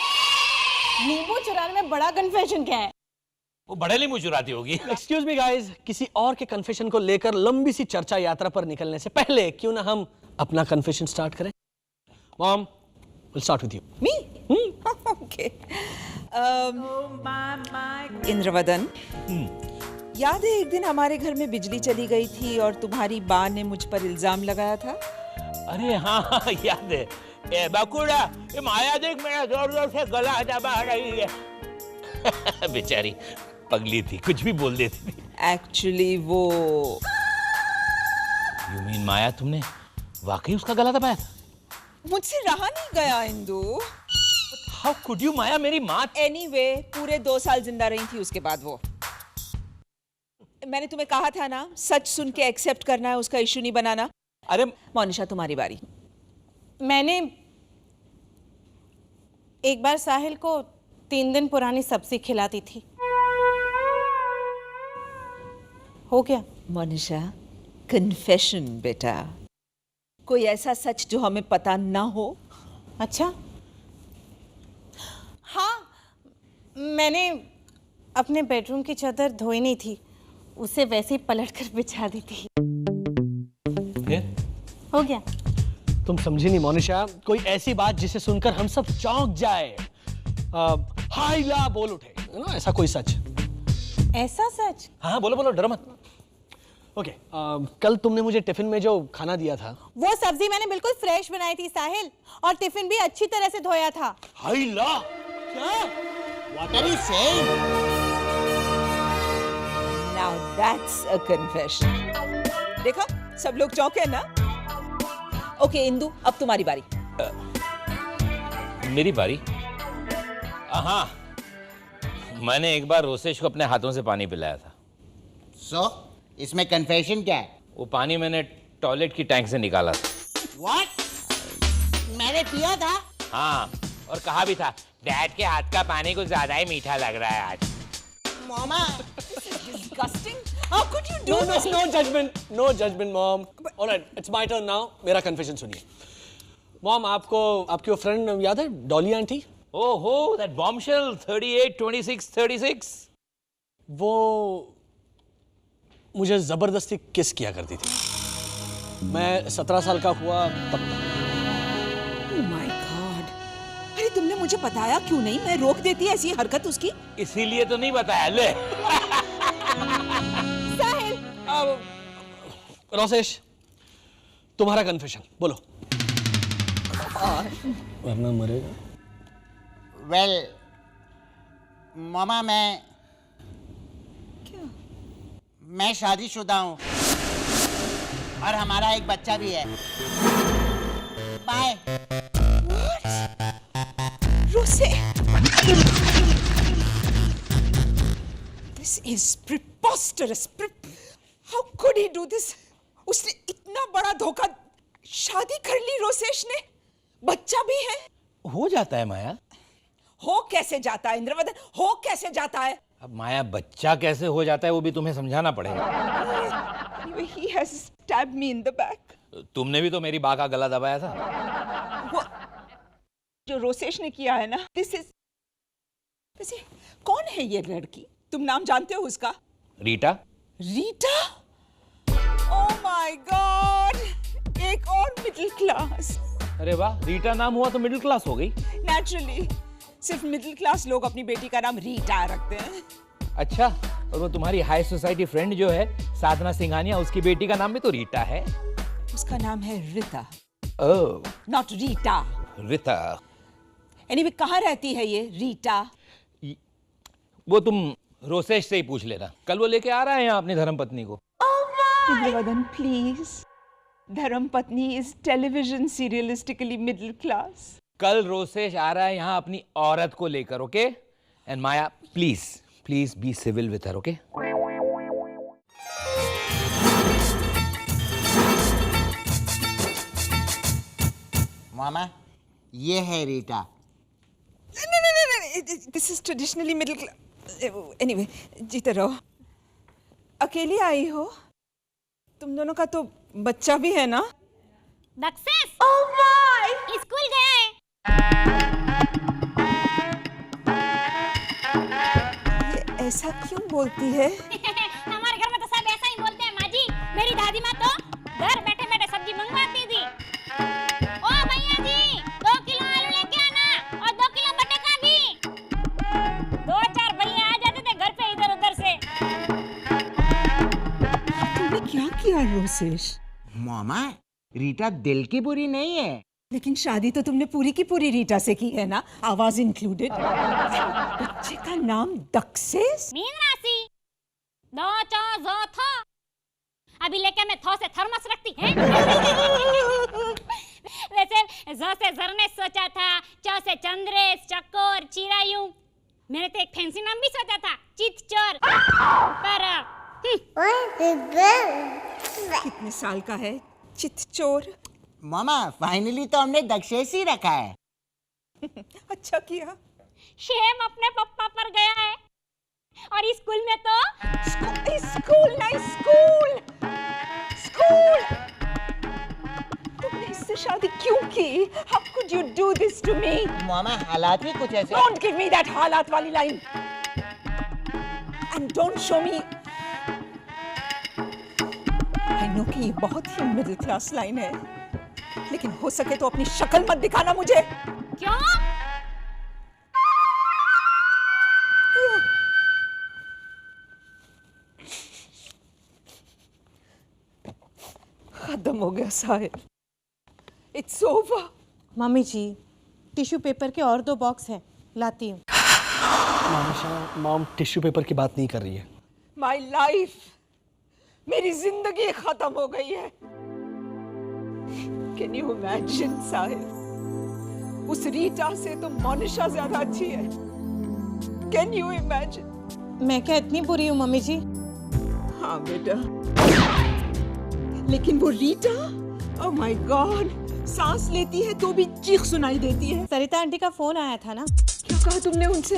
नींबू चुराने में बड़ा कन्फेशन क्या है? वो बड़े नींबू चुराती होगी। एक्सक्यूज मी गाइस, किसी और के कन्फेशन को लेकर लंबी सी चर्चा यात्रा पर निकलने से पहले क्यों ना हम अपना कन्फेशन स्टार्ट करें? Mom, we'll start with you. Me? Okay. Indravadan, याद है एक दिन हमारे घर में बिजली चली गई थी और तुम्हारी माँ ने मुझ पर इल्जाम लगाया था? अरे हाँ याद है। ए बकुड़ा, ये माया देख मेरा जोर जोर से गला दबा रही है। बेचारी पगली थी, कुछ भी बोल देती थी। एक्चुअली वो यू मीन माया, तुमने वाकई उसका गला दबाया था? मुझसे रहा नहीं गया इंदु। हाउ कुड यू माया, मेरी माँ। एनीवे, पूरे 2 साल जिंदा रही थी उसके बाद वो। मैंने तुम्हें कहा था ना, सच सुन के एक्सेप्ट करना है, उसका इशू नहीं बनाना। अरे मोनिशा, तुम्हारी बारी। मैंने एक बार साहिल को 3 दिन पुरानी सब्जी खिलाती थी। हो गया। मोनिशा, कन्फेशन बेटा। कोई ऐसा सच जो हमें पता ना हो? अच्छा, हाँ, मैंने अपने बेडरूम की चादर धोई नहीं थी, उसे वैसे ही पलट कर बिछा दी थी। हो गया। तुम समझी नहीं मोनिशा, कोई ऐसी बात जिसे सुनकर हम सब चौंक जाए, हाय ला बोल उठे, ऐसा कोई सच। ऐसा सच? हाँ बोलो बोलो, डर मत। ओके, कल तुमने मुझे टिफिन में जो खाना दिया था, वो सब्जी मैंने बिल्कुल फ्रेश बनाई थी साहिल, और टिफिन भी अच्छी तरह से धोया था। हाय ला, क्या? What are you saying? Now that's a confession. देखा, सब लोग चौंके ना? ओके इंदु, अब तुम्हारी बारी। मेरी बारी? हाँ, मैंने एक बार रोसेश को अपने हाथों से पानी पिलाया था। So, इसमें कन्फेशन क्या है? वो पानी मैंने टॉयलेट की टैंक से निकाला था। What? मैंने पिया था? हाँ, और कहा भी था, डैड के हाथ का पानी कुछ ज्यादा ही मीठा लग रहा है आज। Mama, Disgusting. How could you do this? No judgment, mom. All right, it's my turn now. मेरा कन्फेशन सुनिए। मॉम, आपको आपकी वो फ्रेंड याद है, डॉली आंटी? ओहो, that bombshell 38, 26, 36. वो मुझे जबरदस्ती किस किया करती थी। मैं 17 साल का हुआ तब तक। Oh my God. अरे तुमने मुझे बताया क्यों नहीं? मैं रोक देती ऐसी हरकत उसकी। इसीलिए तो नहीं बताया ले। साहिल, रोसेश, तुम्हारा कन्फेशन बोलो। वरना मरेगा। well, मामा, मैं शादीशुदा हूँ और हमारा एक बच्चा भी है। Bye. Rose, this is preposterous. How could he do this? उसने इतना बड़ा धोखा। शादी कर ली रोसेश ने, बच्चा भी है। हो जाता है माया। हो कैसे जाता है इंद्रवदन, हो कैसे जाता है? अब माया बच्चा कैसे हो जाता है वो भी तुम्हें समझाना पड़ेगा। Anyway, he has stabbed me in the back. तुमने भी तो मेरी बाँ का गला दबाया था। वो जो रोसेश ने किया है ना, this is वैसे कौन है ये लड़की? तुम नाम जानते हो उसका? Rita. Rita? Oh my God! एक और मिडिल क्लास। अरे वाह, रीटा नाम हुआ तो मिडिल क्लास हो गई। नेचुरली सिर्फ मिडिल क्लास लोग अपनी बेटी का नाम रीटा रखते हैं। अच्छा, और वो तुम्हारी हाई सोसाइटी फ्रेंड जो है साधना सिंघानिया, उसकी बेटी का नाम भी तो रीटा है। उसका नाम है रीता। ओह, नॉट रीटा। रीता। एनीवे, कहाँ रहती है ये रीटा? वो तुम रोसेश से ही पूछ लेना, कल वो लेके आ रहा है यहाँ अपनी धर्मपत्नी को। इंद्रवदन प्लीज, धर्मपत्नी इज टेलीविजन सीरियलिस्टिकली मिडिल क्लास। कल रोसेश आ रहा है यहाँ अपनी औरत को लेकर, okay? And Maya please please be civil with her, okay? मामा, ये है Rita. This is traditionally middle class. Anyway, जीते रहो। अकेली आई हो? तुम दोनों का तो बच्चा भी है ना? दक्षेश, ओह माय, स्कूल गया है। ये ऐसा क्यों बोलती है? हमारे घर में तो सब ऐसा ही बोलते हैं माँ जी। मेरी दादी माँ तो घर बैठे बैठे सब्जी मंगवाती थी। ओ भैया जी, 2 किलो आलू लेके आना और 2 किलो बटाका भी। 2-4 भैया आ जाते थे घर पे इधर उधर से। तुमने क्या किया रोसेश? मामा, रीटा दिल की बुरी नहीं है। लेकिन शादी तो तुमने पूरी की पूरी रीटा से की है ना, आवाज इंक्लूडेड। बच्चे का नाम दक्षेश? मीन राशि 2 4 zo था। अभी लेके मैं थो से थर्मस रखती है। वैसे जो से जरने सोचा था, च से चंद्रेश, चकोर, चिरायु। मैंने तो एक फैंसी नाम भी सोचा था, चितचोर। पर कितने साल का है चितचोर? मामा, फाइनली तो हमने दक्षेश ही रखा है। अच्छा किया। शेम अपने पप्पा पर गया है। और स्कूल में तो स्कूल नहीं, स्कूल स्कूल। तुमने इससे शादी क्यों की? How could you do this to me? मामा, हालात ही कुछ ऐसे। Don't give me that हालात वाली line. And don't show me। I know कि ये बहुत ही मिडिल क्लास लाइन है, लेकिन हो सके तो अपनी शक्ल मत दिखाना मुझे। क्यों? खत्म हो गया Sahil. It's over। Mummy ji, tissue paper के और 2 बॉक्स हैं, लाती हूँ। मॉम टिश्यू पेपर की बात नहीं कर रही है। My life, मेरी जिंदगी खत्म हो गई है। Can you imagine साहिल? उस रीटा से तो मोनिशा ज्यादा अच्छी है। Can you imagine? मैं क्या इतनी बुरी हूँ मम्मी जी? हाँ बेटा, लेकिन वो रीटा, oh my God, सांस लेती है तो भी चीख सुनाई देती है। सरिता आंटी का फोन आया था ना। क्या कहा तुमने उनसे?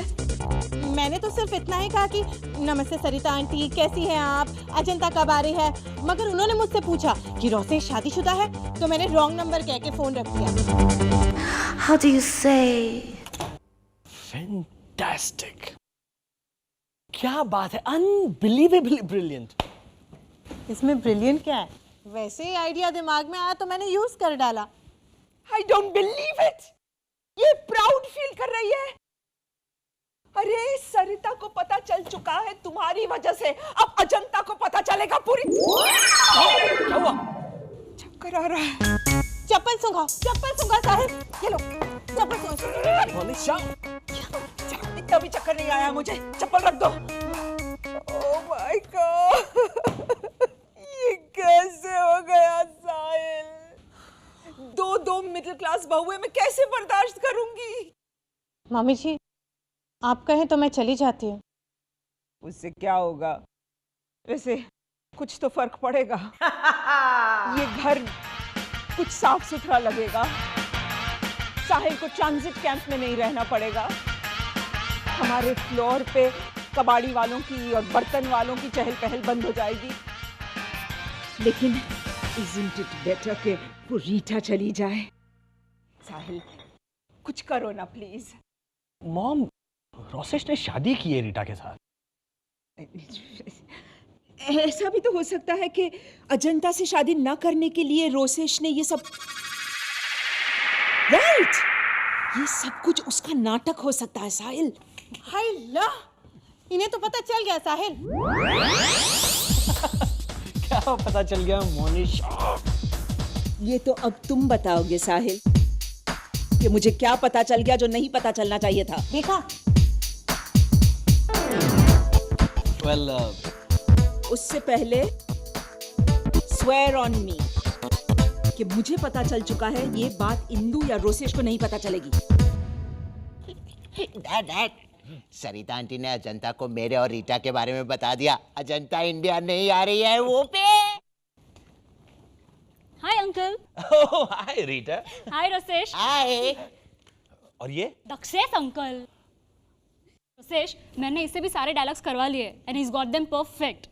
मैंने तो सिर्फ इतना ही कहा कि नमस्ते सरिता आंटी, कैसी हैं आप, अजंता कब आ रही है। मगर उन्होंने मुझसे पूछा कि रोसेश शादीशुदा है, तो मैंने रॉन्ग नंबर कह के फोन रख दिया। How do you say? Fantastic। क्या बात है, अनबिलीवेबली ब्रिलियंट। इसमें ब्रिलियंट क्या है? वैसे ही आइडिया दिमाग में आया तो मैंने यूज कर डाला। I don't believe it। ये प्राउड फील कर रही है। अरे सरिता को पता चल चुका है तुम्हारी वजह से, अब अजंता को पता चलेगा पूरी। क्या हुआ? चक्कर आ रहा है। चप्पल सूंघा साहिब, ये लो चप्पल सूंघा। मोनिशा, इतना भी चक्कर नहीं आया मुझे, चप्पल रख दो। Oh my God। सास बहू है, मैं कैसे बर्दाश्त करूंगी? मम्मी जी आप कहें तो मैं चली जाती हूँ। उससे क्या होगा? वैसे कुछ तो फर्क पड़ेगा। ये घर कुछ साफ सुथरा लगेगा, साहिल को ट्रांजिट कैंप में नहीं रहना पड़ेगा, हमारे फ्लोर पे कबाड़ी वालों की और बर्तन वालों की चहल पहल बंद हो जाएगी। लेकिन isn't it better कि वो रीटा चली जाए? साहिल कुछ करो ना प्लीज। मॉम, रोसेश ने शादी की है रीटा के साथ। ऐसा भी तो हो सकता है कि अजंता से शादी न करने के लिए रोसेश ने ये सब ये सब कुछ उसका नाटक हो सकता है साहिल। हाय ला, इन्हें तो पता चल गया साहिल। क्या पता चल गया मोनिशा? ये तो अब तुम बताओगे साहिल कि मुझे क्या पता चल गया जो नहीं पता चलना चाहिए था। देखा? वेल उससे पहले स्वेयर ऑन मी कि मुझे पता चल चुका है, ये बात इंदु या रोसेश को नहीं पता चलेगी। डैड, सरिता आंटी ने अजंता को मेरे और रीटा के बारे में बता दिया। अजंता इंडिया नहीं आ रही है वो पे। Hi uncle. Oh hi Rita. Hi Rosesh. Hi. और ये दक्षेश अंकल। रोसेश, मैंने इससे भी सारे डायलॉग्स करवा लिए and he got them perfect.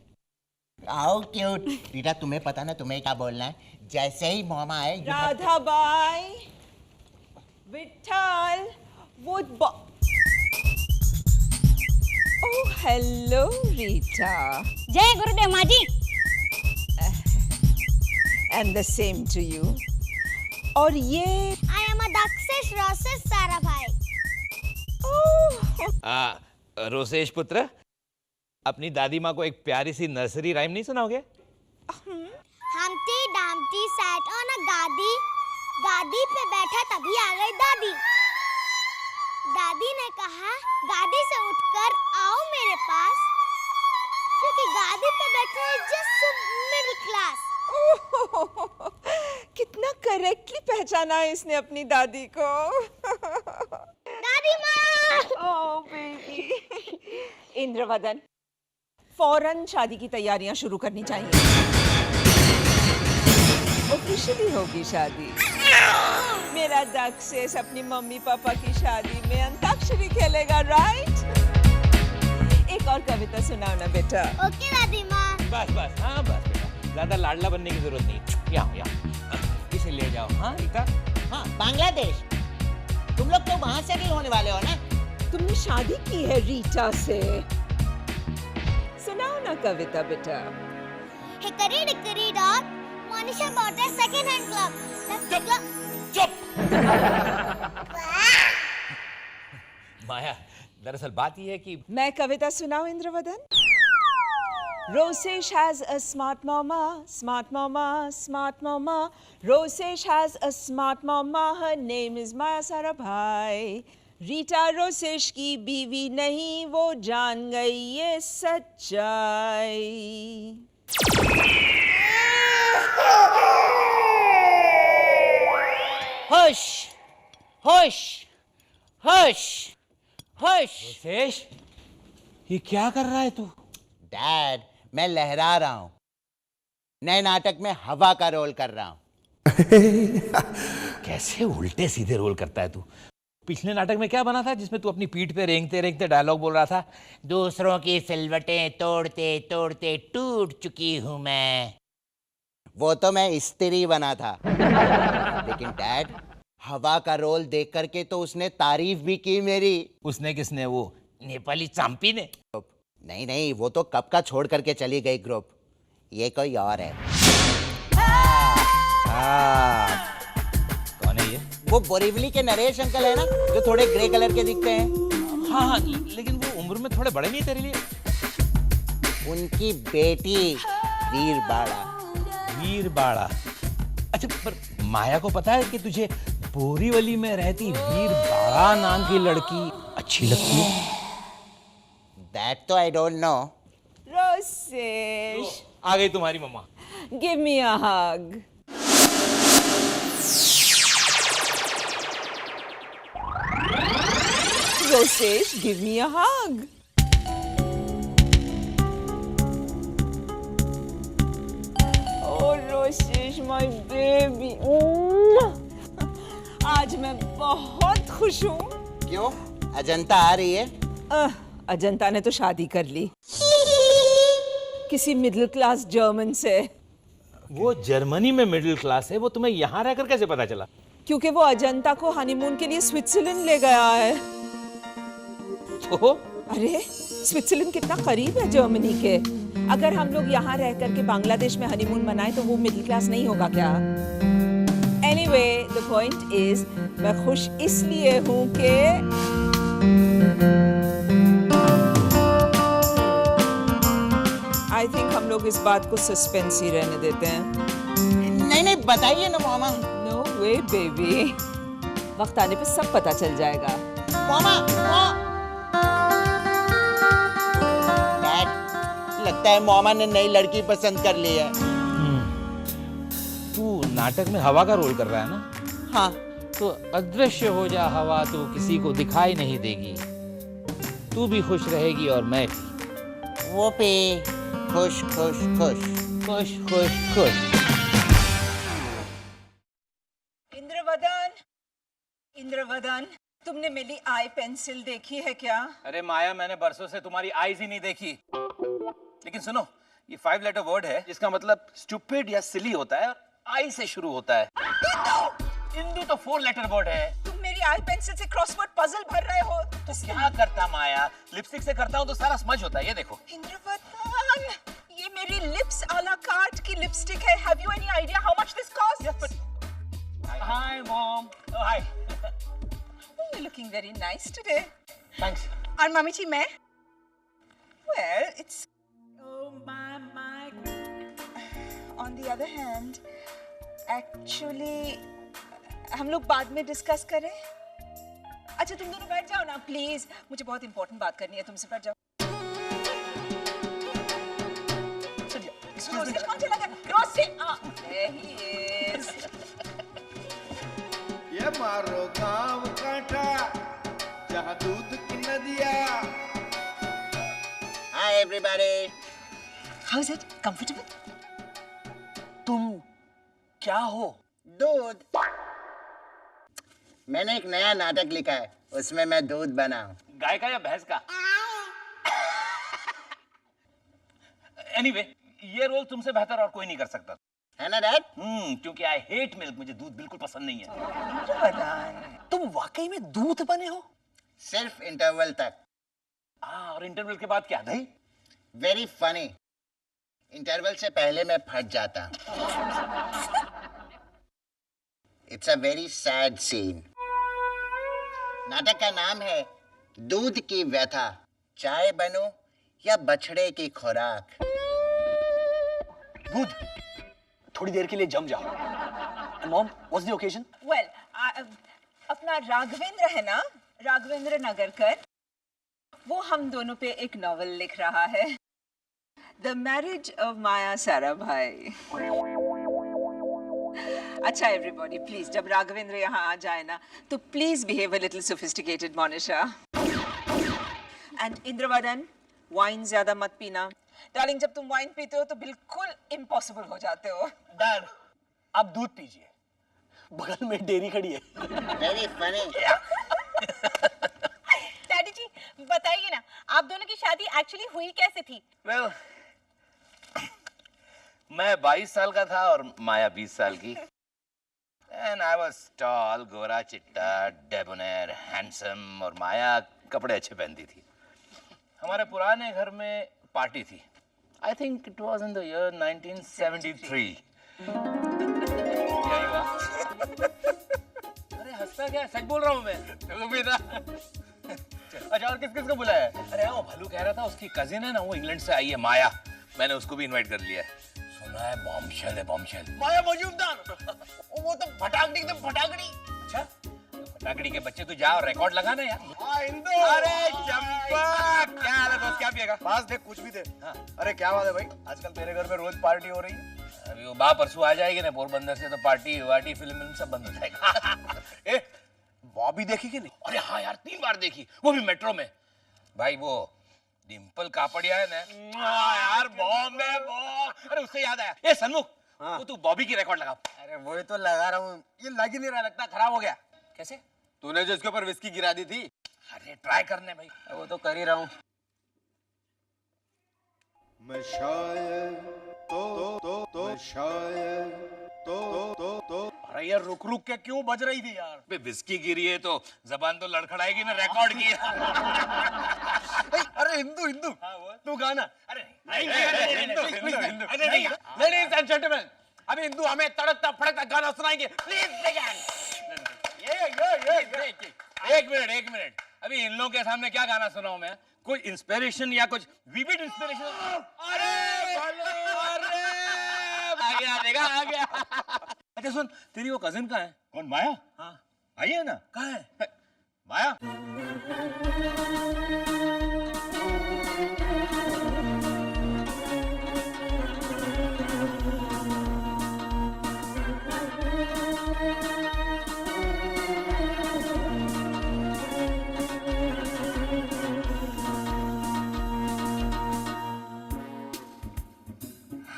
How cute. Rita तुम्हें पता ना तुम्हें क्या बोलना है? जैसे ही मामा आए राधाबाई, विठल, वो ओह हेलो रीटा। जय गुरुदेव माँ जी। And the same to you. और ये I am a Dakshesh Rosesh Sarabhai. Rosesh पुत्र, अपनी दादी माँ को एक प्यारी सी नर्सरी राइम नहीं सुनाओगे? Humpty Dumpty sat on a गादी, गादी पे बैठा तभी आ गई दादी। दादी ने कहा गादी से उठकर आओ मेरे पास, क्योंकि गादी पे बैठे जस्ट मिडिल क्लास। कितना करेक्टली पहचाना है इसने अपनी दादी को। दादी माँ। ओह बेबी। इंद्रवदन, फौरन शादी की तैयारियां शुरू करनी चाहिए। ऑफिशियली होगी शादी। मेरा दक्षेश अपनी मम्मी पापा की शादी में अंताक्षरी खेलेगा, राइट? एक और कविता सुनाओ ना बेटा। ओके दादी माँ। बस बस, हाँ बस बेटा, ज्यादा लाडला बनने की जरूरत नहीं। यहाँ इसे ले जाओ। हाँ रीता। हाँ, बांग्लादेश। तुम लोग तो वहां से भी होने वाले हो ना? तुमने शादी की है रीटा से। सुनाओ ना कविता बेटा। Hickory dickory dog, Monisha bought a second hand club. चुप। माया, दरअसल बात यह है कि मैं कविता सुनाऊं Indravadan? Rosesh has a smart mama, smart mama, smart mama. Rosesh has a smart mama, her name is Maya Sarabhai. Rita Rosesh की बीवी नहीं, वो जान गई ये सच्चाई। होश, होश, होश, होश। रोसेश, ये क्या कर रहा है तू? डैड, मैं लहरा रहा हूँ। नए नाटक में हवा का रोल कर रहा हूँ। कैसे उल्टे सीधे रोल करता है तू? पिछले नाटक में क्या बना था जिसमें तू अपनी पीठ पे रेंगते रेंगते डायलॉग बोल रहा था? दूसरों की सिलवटें तोड़ते तोड़ते टूट चुकी हूं मैं। वो तो मैं स्त्री बना था। लेकिन डैड, हवा का रोल देख करके तो उसने तारीफ भी की मेरी। उसने किसने? वो नेपाली चांपी ने? नहीं नहीं, वो तो कब का छोड़ करके चली गई ग्रुप। ये कोई और है। कौन है ये? वो बोरीवली के नरेश अंकल है ना, जो थोड़े ग्रे कलर के दिखते हैं। हाँ, लेकिन वो उम्र में थोड़े बड़े नहीं तेरे लिए? उनकी बेटी वीरबाड़ा। वीरबाड़ा? अच्छा, पर माया को पता है कि तुझे बोरीवली में रहती वीरबाड़ा नाम की लड़की अच्छी लगती है? That तो I don't know. रोसेश, आ गई तुम्हारी मम्मा। give me a hug. Rosesh, give me a hug. Oh, Rosesh, my baby. आज मैं बहुत खुश हूँ। क्यों? अजंता आ रही है? अजंता ने तो शादी कर ली किसी मिडिल क्लास जर्मन से। वो जर्मनी में मिडिल क्लास है, वो तुम्हें यहाँ रहकर कैसे पता चला? क्योंकि वो अजंता को हनीमून के लिए स्विट्जरलैंड ले गया है। तो? अरे स्विट्जरलैंड कितना करीब है जर्मनी के। अगर हम लोग यहाँ रह करके बांग्लादेश में हनीमून मनाएं तो वो मिडिल क्लास नहीं होगा क्या? एनीवे, द पॉइंट इज मैं खुश इसलिए हूँ कि आई थिंक हम लोग इस बात को सस्पेंस ही रहने देते हैं। नहीं बताइए ना मामा। नो वे बेबी, वक्त आने पे सब पता चल जाएगा। मामा, डैड, लगता है मामा ने नई लड़की पसंद कर ली है। तू नाटक में हवा का रोल कर रहा है ना? हाँ। तो अदृश्य हो जा हवा, तो किसी को दिखाई नहीं देगी। तू भी खुश रहेगी और मैं भी। वो पे खुश खुश खुश खुश खुश खुश। इंद्रवदन, तुमने मेरी आई पेंसिल देखी है क्या? अरे माया, मैंने बरसों से तुम्हारी आईज ही नहीं देखी। लेकिन सुनो, ये 5 लेटर वर्ड है जिसका मतलब स्टूपिड या सिली होता है और आई से शुरू होता है। इंदु तो 4 लेटर वर्ड है। तुम मेरी आई पेंसिल से क्रॉसवर्ड पजल भर रहे हो। तो क्या करता माया, लिपस्टिक से करता हूँ तो सारा समझ होता है। ये देखो इंद्रवदन, ये मेरी लिप्स आ ला कार्ट की लिपस्टिक है। Have you any idea how much this cost? Hi mom. Oh hi. You're looking very nice today. Thanks. और मम्मी जी मैं? Well, it's oh my. On the other hand, actually हम लोग बाद में डिस्कस करें। अच्छा तुम दोनों बैठ जाओ ना प्लीज, मुझे बहुत इंपॉर्टेंट बात करनी है तुमसे। बैठ जाओ। रोसेश कौन चला गया? Rosesh, there he is. ये मारो गांव कांटा जहाँ दूध की नदिया। Hi everybody. How's it? Comfortable? तुम क्या हो? दूध। मैंने एक नया नाटक लिखा है, उसमें मैं दूध बना हूँ। गाय का या भैंस का? Anyway, ये रोल तुमसे बेहतर और कोई नहीं कर सकता है ना डैड? क्योंकि आई हेट मिल्क, मुझे दूध बिल्कुल पसंद नहीं है। तुम वाकई में दूध बने हो? सिर्फ इंटरवल तक। और इंटरवल के बाद क्या? दही? Very funny. इंटरवल से पहले मैं फट जाता। It's a very sad scene. नाटक का नाम है दूध की व्यथा, चाय बनो या बछड़े की खुराक। दूध थोड़ी देर के लिए जम जाओ। Mom, what's the occasion? Well, अपना राघवेंद्र है ना, राघवेंद्र नगरकर, वो हम दोनों पे एक नॉवेल लिख रहा है, द मैरिज ऑफ माया साराभाई। अच्छा एवरीबॉडी प्लीज, जब राघवेंद्र यहाँ आ जाए ना तो please behave a little sophisticated Monisha. And Indravadan, wine ज्यादा मत पीना। डार्लिंग, जब तुम वाइन पीते हो तो बिल्कुल इम्पॉसिबल हो जाते हो। डैड, आप दूध पीजिए, बगल में डेयरी खड़ी है। Very funny. डैडी जी बताइए ना, आप दोनों की शादी एक्चुअली हुई कैसे थी? Well, मैं 22 साल का था और माया 20 साल की। And I was tall, गोरा चिट्टा, डेबोनेर, हैंडसम, और माया कपड़े अच्छे पहनती थी। हमारे पुराने घर में पार्टी थी। I think it was in the year 1973. क्या हुआ? अरे हंसता क्या? सच बोल रहा हूँ मैं। तू भी ना। अच्छा, और किस किस को बुलाया है? अरे वो भलू कह रहा था उसकी कजिन है ना, वो इंग्लैंड से आई है माया, मैंने उसको भी इनवाइट कर लिया है। सुना है बॉम्बशेल है, बॉम्बशेल। माया मौजूददार। वो तो फटाकड़ी एकदम फटाकड़ी। अच्छा, तो फटाकड़ी के बच्चे तू जा और रिकॉर्ड लगा ना यार। अरे चंपा, क्या हाल है दोस्त, क्या पिएगा? पास देख, कुछ भी दे। हाँ। अरे क्या बात है भाई, आजकल तेरे घर में रोज पार्टी हो रही है। अभी वो बा परसों आ जाएगी ना पोरबंदर से, तो पार्टी वार्टी फिल्म सब बंद हो जाएगा। ए, बॉबी देखी कि नहीं? अरे हाँ यार, 3 बार देखी, वो भी मेट्रो में। भाई वो डिम्पल कापड़िया है ना, यार बॉम्ब है बॉम्ब। अरे उससे याद आया, ये सन्मुख, वो तू बॉबी की रिकॉर्ड लगा। अरे वही तो लगा रहा हूँ, ये लग ही नहीं रहा, लगता खराब हो गया। कैसे? तूने जो इसके ऊपर विस्की गिरा दी थी। अरे ट्राई करने भाई। वो तो कर ही रहा हूँ। मैं शायद तो शायद तो अरे यार रुक रुक के क्यों बज रही थी यार? बे विस्की गिरी है तो जबान तो लड़खड़ाएगी ना, रिकॉर्ड की। अरे हिंदू हिंदू, तू गाना। अरे लेडीज एंड जेंटलमैन, अभी हिंदू हमें तड़कता फड़कता गाना सुनाएंगे। प्लीज एक मिनट, अभी इन लोगों के सामने क्या गाना सुनाऊं मैं? कोई इंस्पिरेशन या कुछ विविड इंस्पिरेशन? आ गया। अच्छा सुन, तेरी वो कजिन कहाँ है? कौन, माया? हाँ आई है ना? कहाँ है? माया?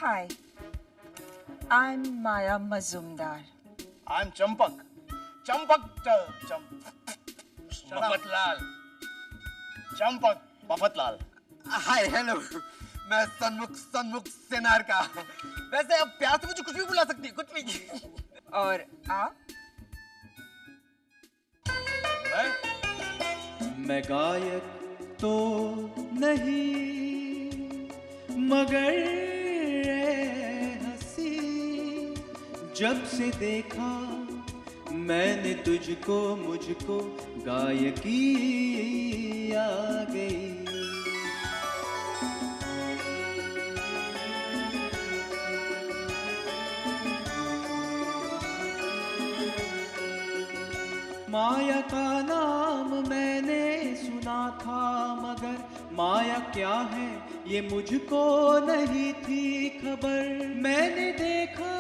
Hi, I'm Maya Mazumdar. I'm Champak Mafatlal. Champak Mafatlal. Hi hello, मैं सन्मुख सेनार का। वैसे अब प्यार से मुझे कुछ भी बुला सकती है, कुछ भी। और आप? मैं गायक तो नहीं मगर हंसी, जब से देखा मैंने तुझको मुझको गायकी आ गई। माया का नाम मैंने सुना था मगर माया क्या है ये मुझको नहीं थी खबर। मैंने देखा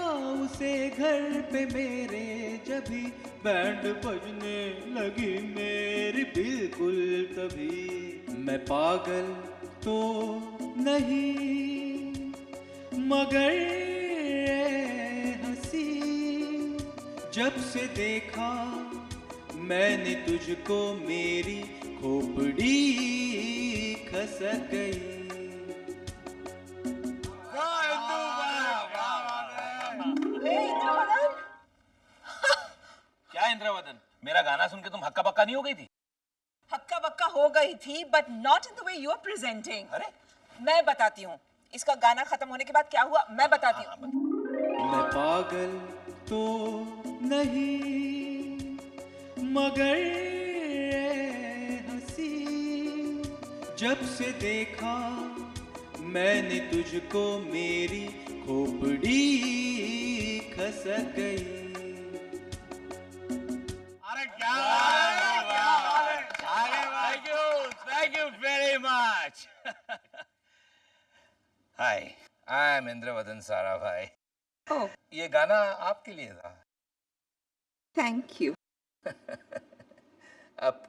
उसे घर पे मेरे, जभी बैंड बजने लगी मेरी बिल्कुल तभी। मैं पागल तो नहीं मगर हंसी, जब से देखा मैंने तुझको मेरी खोपड़ी खसक गई। क्या इंद्रवदन, मेरा गाना सुन के तुम हक्का बक्का नहीं हो गई थी? हक्का बक्का हो गई थी, but not in the way you are presenting. अरे मैं बताती हूँ, इसका गाना खत्म होने के बाद क्या हुआ मैं बताती हूँ। मैं पागल तो नहीं मगर हंसी, जब से देखा मैंने तुझको मेरी खोपड़ी खसक गई। अरे क्या thank you very much. Hi, I am Indravadan सारा भाई। ओह, ये गाना आपके लिए था। Thank you. अब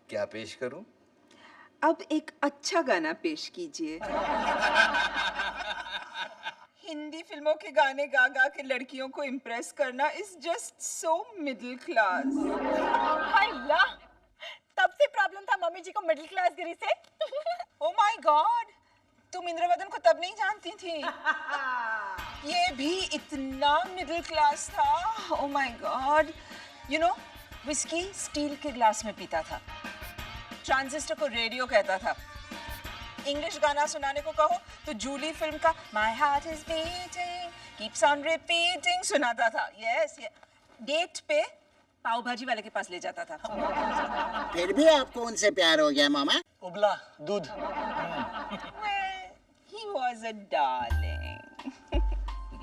क्या पेश करूं? अब एक अच्छा गाना पेश कीजिए। हिंदी फिल्मों के गाने गा गा के लड़कियों को इम्प्रेस करना is just so middle class. हाय ला, तब से प्रॉब्लम था मम्मी जी को मिडिल क्लास गिरी से। ओह माय गॉड, तुम इंद्रवदन को तब नहीं जानती थी? ये भी इतना मिडिल क्लास था। ओह my God, you know whisky steel के ग्लास में पीता था, ट्रांजिस्टर को रेडियो कहता था, इंग्लिश गाना सुनाने को कहो तो जूली फिल्म का My heart is beating keeps on repeating सुनाता था। यस, डेट पे पाव भाजी वाले के पास ले जाता था। फिर भी आपको उनसे प्यार हो गया मामा? उबला दूध। Well, he was a darling.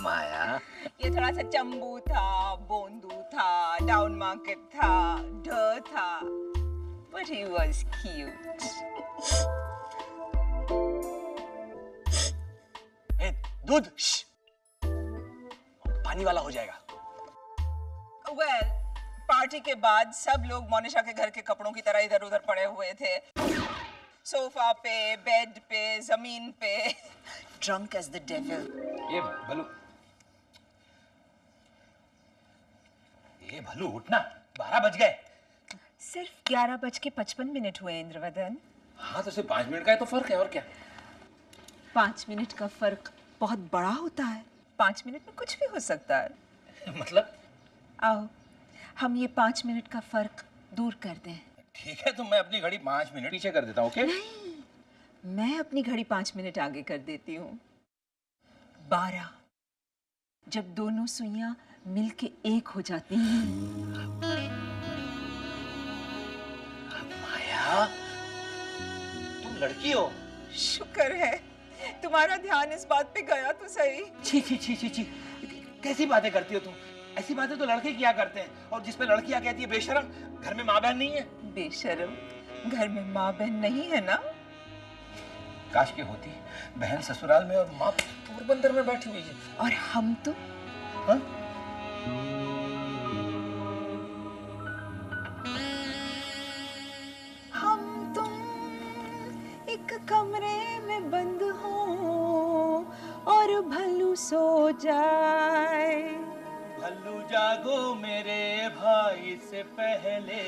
माया, ये थोड़ा सा चंबू था, बोंदू था, डाउन मार्केट था, ढ था, but he was cute. ए, दूध पानी वाला हो जाएगा। Well, पार्टी के बाद सब लोग मोनिशा के घर के कपड़ों की तरह इधर उधर पड़े हुए थे, सोफा पे, बेड पे, जमीन पे, ड्रंक एज द डेविल। ये भलू उठना, 12 बज गए। सिर्फ 11:55 हुए इंद्रवदन। हाँ तो सिर्फ 5 मिनट का है तो फर्क है, और क्या। 5 मिनट का फर्क बहुत बड़ा होता है। 5 मिनट में कुछ भी हो सकता है। मतलब? आओ हम ये 5 मिनट का फर्क दूर कर दें। ठीक है, तो मैं अपनी घड़ी 5 मिनट पीछे कर देता हूँ, ओके? नहीं, मैं अपनी घड़ी 5 मिनट आगे कर देती हूँ। 12, जब दोनों सुइयां मिलके एक हो जाती हैं। माया, तुम लड़की हो। शुक्र है तुम्हारा ध्यान इस बात पे गया तो सही। छी छी छी छी छी, कैसी बातें करती हो तुम? ऐसी बातें तो लड़के किया करते हैं, और जिस पे लड़कियां कहती है बेशरम, घर में माँ बहन नहीं है। बेशरम, घर में माँ बहन नहीं है ना? काश की होती, बहन ससुराल में और माँ पोरबंदर में बैठी हुई है। और हम तो हाँ? हम तुम एक कमरे में बंद हो और भल्लू सो जाए। भल्लू जागो मेरे भाई से पहले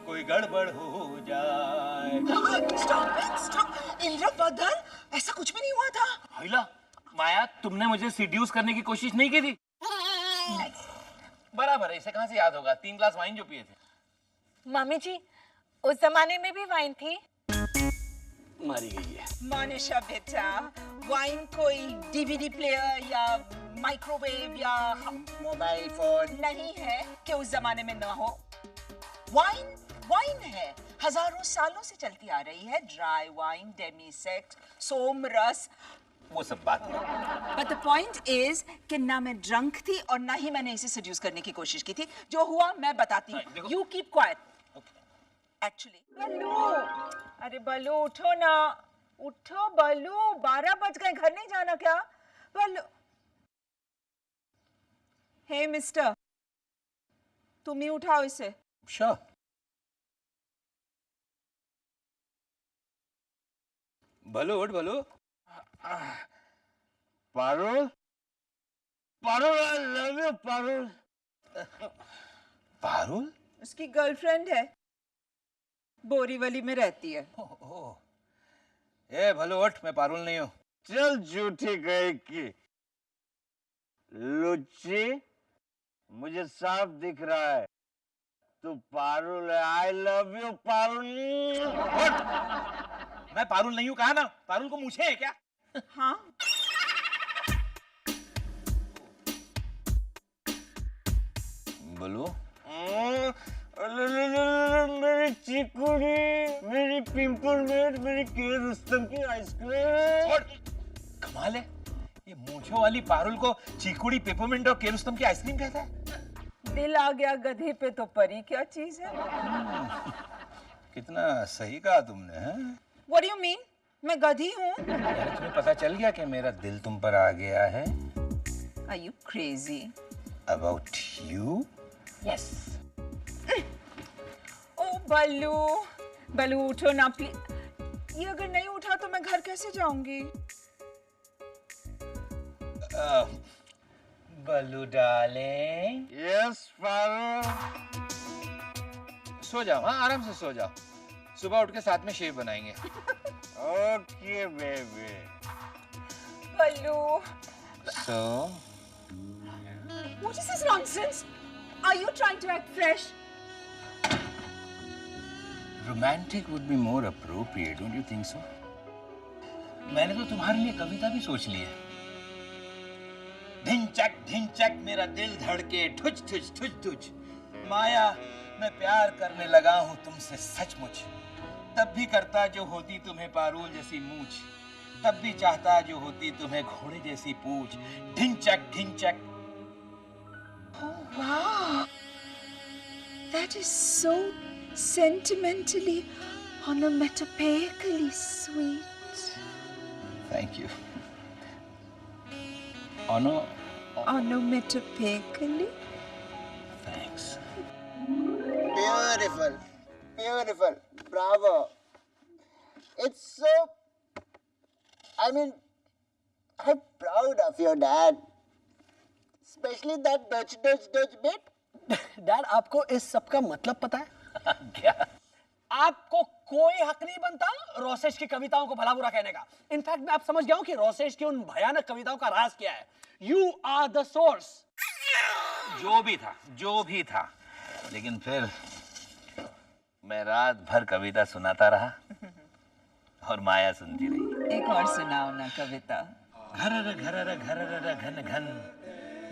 कोई गड़बड़ हो जाए। स्टॉप इंद्रवदन, ऐसा कुछ भी नहीं हुआ था। हाइला, माया तुमने मुझे सीड्यूस करने की कोशिश नहीं की थी? बराबर है, इसे कहाँ से याद होगा? 3 ग्लास वाइन जो पिए थे। मामी जी, उस जमाने में भी वाइन थी। मारी गई है। मोनिशा बेटा, वाइन कोई डीवीडी प्लेयर या माइक्रोवेव या मोबाइल फोन नहीं है कि उस जमाने में ना हो। वाइन वाइन है, हजारों सालों से चलती आ रही है। ड्राई वाइन, डेमी सेक्स, सोम रस, वो सब बात है। But the point is कि ना मैं ड्रंक थी और ना ही मैंने इसे सेड्यूस करने की कोशिश की थी। जो हुआ मैं बताती हूँ। You keep quiet. Actually, बल्लू, अरे बल्लू उठो ना, उठो बल्लू, 12 बज गए, घर नहीं जाना क्या? बल्लू, हे मिस्टर, तुम ही उठाओ इसे। Sure. भलो उठ भलो। Parul, Parul, I love you, Parul. Parul? उसकी गर्लफ्रेंड है, बोरीवली में रहती है। ए भलो उठ, मैं पारुल नहीं हूँ। चल झूठी गई की लुच्ची, मुझे साफ दिख रहा है तू पारुल है। I love you Parul. मैं पारुल नहीं हूँ, कहा ना? पारुल को मूछें है क्या? हाँ। बोलो। मेरी चिकुड़ी, मेरी पिंपलमेट, मेरी के रुस्तम की आइसक्रीम। कमाल है, ये मूंछों वाली पारुल को चीकुड़ी, पेपरमिंट और के रुस्तम की आइसक्रीम कहता है। दिल आ गया गधे पे तो परी क्या चीज है? कितना सही कहा तुमने, हैं? What do you mean? मैं गधी हूँ? यार तुम्हें पता चल गया कि मेरा दिल तुम पर आ गया है? Are you crazy? About you? Yes. ओ बल्लू, बल्लू उठो ना प्लीज। ये अगर नहीं उठा तो मैं घर कैसे जाऊंगी? बल्लू डार्लिंग। Yes, पारुल। सो जाओ, हाँ आराम से सो जाओ। सुबह उठ के साथ में शेव बनाएंगे। Okay baby. Ballu. So? What is this nonsense? Are you trying to act fresh? Romantic would be more appropriate, don't you think so? मैंने तो तुम्हारे लिए कविता भी सोच ली है। ढिंचक मेरा दिल धड़के, ठुच ठुच ठुच ठुच। माया, मैं प्यार करने लगा हूँ तुमसे सचमुच। तब भी करता जो होती तुम्हें पारुल जैसी मूछ, तब भी चाहता जो होती तुम्हें घोड़े जैसी पूछ। ढिंचक। Oh wow, that is so sentimentally, onomatopoeically sweet. Thank you. Onomatopoeically? Thanks. Beautiful. Beautiful. Bravo. It's so... I mean, I'm proud of your dad. Especially that Dutch bit. Dad, आपको इस सब का मतलब पता है? क्या? आपको कोई हक नहीं बनता रोसेश की कविताओं को भला बुरा कहने का। इनफैक्ट मैं आप समझ गया हूं कि रोसेश की उन भयानक कविताओं का राज क्या है। You are the source. जो भी था, लेकिन फिर मैं रात भर कविता सुनाता रहा और माया सुनती रही। एक और सुनाओ ना कविता। घरर घरर घरर घन घन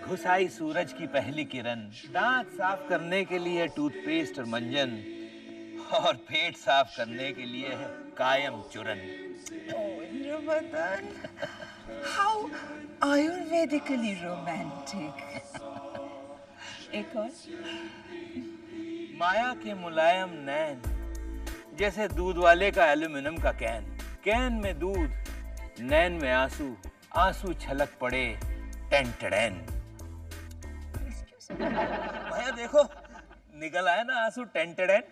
घुस आई सूरज की पहली किरण, दांत साफ करने के लिए टूथपेस्ट और मंजन, और पेट साफ करने के लिए है कायम चूरन। Indravadan, how आयुर्वेदिकली romantic. एक और। माया के मुलायम नैन जैसे दूध वाले का एल्यूमिनियम का कैन में दूध, नैन में आंसू, आंसू छलक पड़े टेंटड़ैन। माया देखो, निकल आया ना आंसू टेंटड़ैन।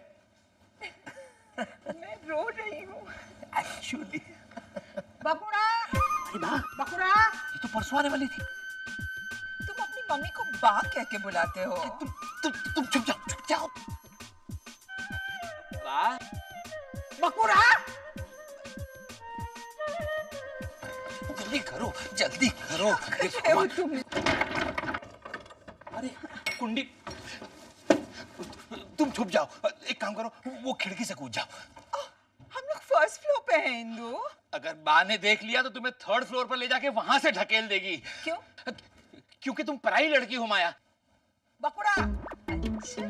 मैं रो रही हूँ। एक्चुअली बकुड़ा, बकुड़ा, ये तो परसों आने वाली थी। तुम अपनी मम्मी को बा कह के बुलाते हो। तुम चुप जाओ। बा? बकुड़ा, जल्दी करो। तुम अरे कुंडी, तुम छुप जाओ। एक काम करो, वो खिड़की से कूद जाओ। हम लोग फर्स्ट फ्लोर पे हैं इंदु। अगर बा ने देख लिया तो तुम्हें थर्ड फ्लोर पर ले जाके वहां से ढकेल देगी। क्यों? क्योंकि तुम पराई लड़की हो माया। बकुड़ा, अच्छा,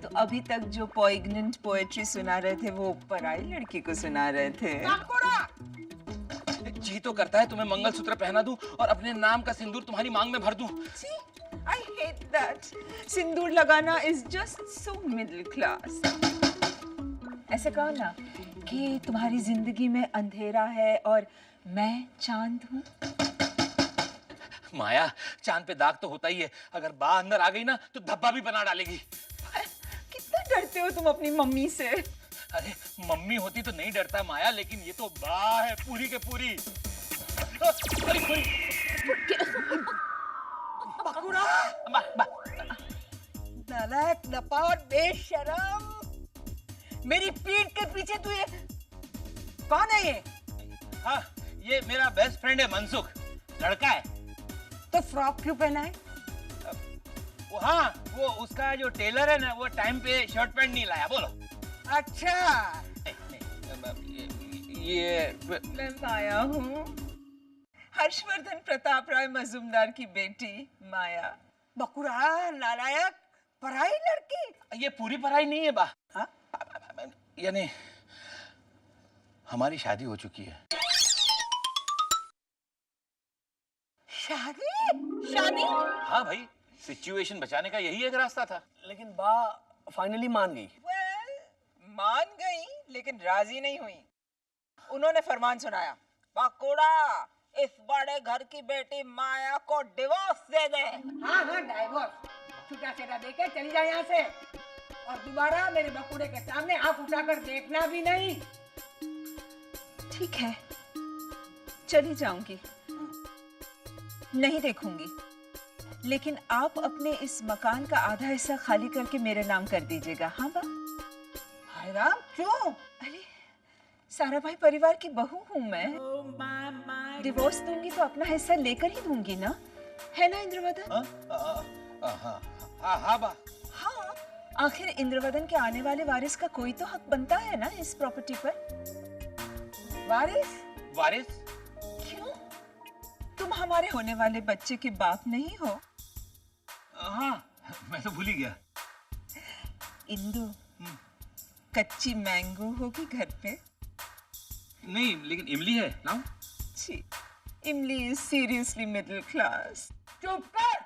तो अभी तक जो पोइग्नेंट पोएट्री सुना रहे थे वो पराई लड़की को सुना रहे थे। बकुड़ा! जी तो करता है तुम्हें मंगलसूत्र पहना दूं और अपने नाम का सिंदूर तुम्हारी मांग में भर दूं। I hate that. सिंदूर लगाना is just so middle class. ऐसे कहो ना कि तुम्हारी जिंदगी में अंधेरा है और मैं चांद हूँ। माया, चांद पे दाग तो होता ही है। अगर बा अंदर आ गई ना तो धब्बा भी बना डालेगी। कितना डरते हो तुम अपनी मम्मी से? अरे मम्मी होती तो नहीं डरता माया, लेकिन ये तो बा है पूरी के पूरी। बकुड़ा, नालायक, नपावट, बेशरम, मेरी पीठ के पीछे तू ये कौन है ये? हाँ, ये मेरा बेस्ट फ्रेंड है मनसुख, लड़का है। तो फ्रॉक क्यों पहना है? हाँ, वो उसका जो टेलर है ना, वो टाइम पे शर्ट पैंट नहीं लाया। बोलो। अच्छा, ये मैं माया हूँ, हर्षवर्धन प्रताप राय मजूमदार की बेटी माया। बकुड़ा, नालायक, पराई लड़की। ये पूरी पराई नहीं है बा, यानी हमारी शादी हो चुकी है। शादी? हाँ भाई, सिचुएशन बचाने का यही एक रास्ता था। लेकिन बा फाइनली मान गई। मान गई, लेकिन राजी नहीं हुई। उन्होंने फरमान सुनाया, बकुड़ा, इस बड़े घर की बेटी माया को डिवोर्स दे दे। हाँ, डिवोर्स छुटा छेड़ा देके चली जाए यहाँ से, और दोबारा मेरे बकुड़े के सामने आंख उठाकर देखना भी नहीं। ठीक है, चली जाऊंगी, नहीं देखूंगी, लेकिन आप अपने इस मकान का आधा हिस्सा खाली करके मेरे नाम कर दीजिएगा। हाँ बा? हाय राम, क्यों? अरे सारा भाई परिवार की बहू हूँ मैं। डिवोर्स दूंगी तो अपना हिस्सा लेकर ही दूंगी ना, है ना इंद्रवदन? हाँ बा। हाँ, आखिर इंद्रवदन के आने वाले वारिस का कोई तो हक बनता है ना इस प्रॉपर्टी पर। वारिस? क्यों? तुम हमारे होने वाले बच्चे के बाप नहीं हो? हाँ, मैं तो भूल ही गया। इंदु, कच्ची मैंगो होगी घर पे? नहीं, लेकिन इमली है ना? छी, इमली इज सीरियसली मिडिल क्लास। चुप कर।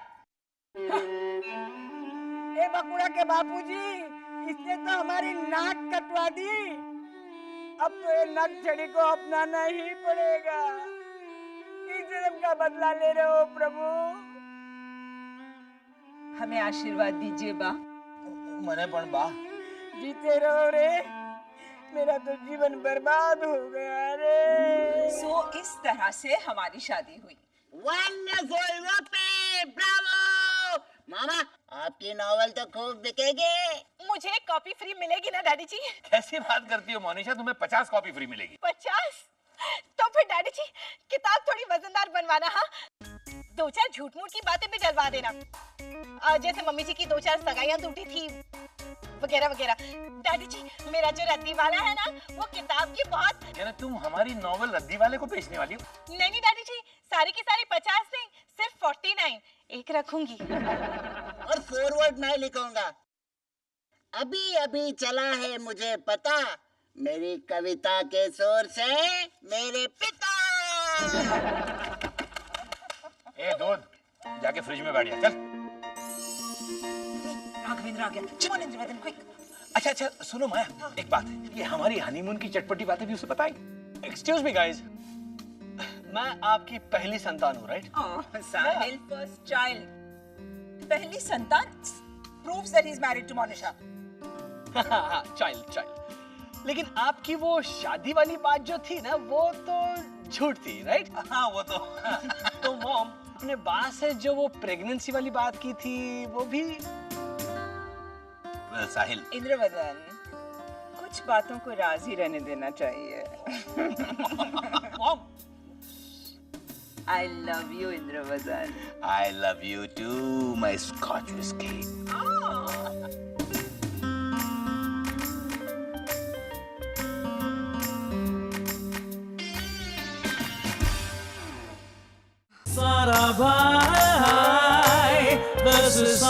ए बकुड़ा के बापूजी, इसने तो हमारी नाक कटवा दी। अब तो ये नक्सड़ी को अपनाना ही पड़ेगा। इस जन्म का बदला ले रहे हो प्रभु। हमें आशीर्वाद दीजिए बा। मने पण बा, जीते रहो रे, मेरा तो जीवन बर्बाद हो गया रे। सो इस तरह से हमारी शादी हुई। Wonderful, वुप्पी, Bravo! मामा, आपकी नॉवेल तो खूब बिकेगी। मुझे कॉपी फ्री मिलेगी ना डैडी जी? कैसी बात करती हो मोनिशा, तुम्हें 50 कॉपी फ्री मिलेगी। 50? तो फिर डैडी जी किताब थोड़ी वजनदार बनवाना, हाँ? 2-4 झूठ मूठ की बातें भी डलवा देना, जैसे मम्मी जी की 2-4 सगाइयां टूटी थी वगैरह वगैरह। डैडी जी, मेरा जो रद्दी वाला है ना, वो किताब की बहुत। यानी तुम हमारी नॉवेल रद्दी वाले को बेचने वाली हो? नहीं डैडी जी, सारी की सारी 50 नहीं, सिर्फ 49 एक रखूंगी। और फॉरवर्ड मैं लिखूंगा। अभी अभी चला है मुझे पता, मेरी कविता के सोर्स है मेरे पिता। ए दूध, जाके फ्रिज में बैठ जा, चल। राघवेंद्र आ गया। Come on, Indravadan, quick. अच्छा अच्छा सुनो माया, एक बात है, ये हमारी हनीमून की चटपटी बातें भी उसे बताएं। एक्सक्यूज मी गाइस, मैं आपकी पहली संतान हूँ, राइट? साहिल फर्स्ट चाइल्ड। पहली संतान proves that he is married to Monisha. Child. लेकिन आपकी वो शादी वाली बात जो थी ना, वो तो झूठ थी, राइट? हाँ वो तो। तो मॉम, अपने बा से जो वो प्रेगनेंसी वाली बात की थी, वो भी साहिल। इंद्रवदन, कुछ बातों को राजी रहने देना चाहिए। Mom, I love you, Indravadan. I love you too, my Scotch whiskey. Sara bhai, this is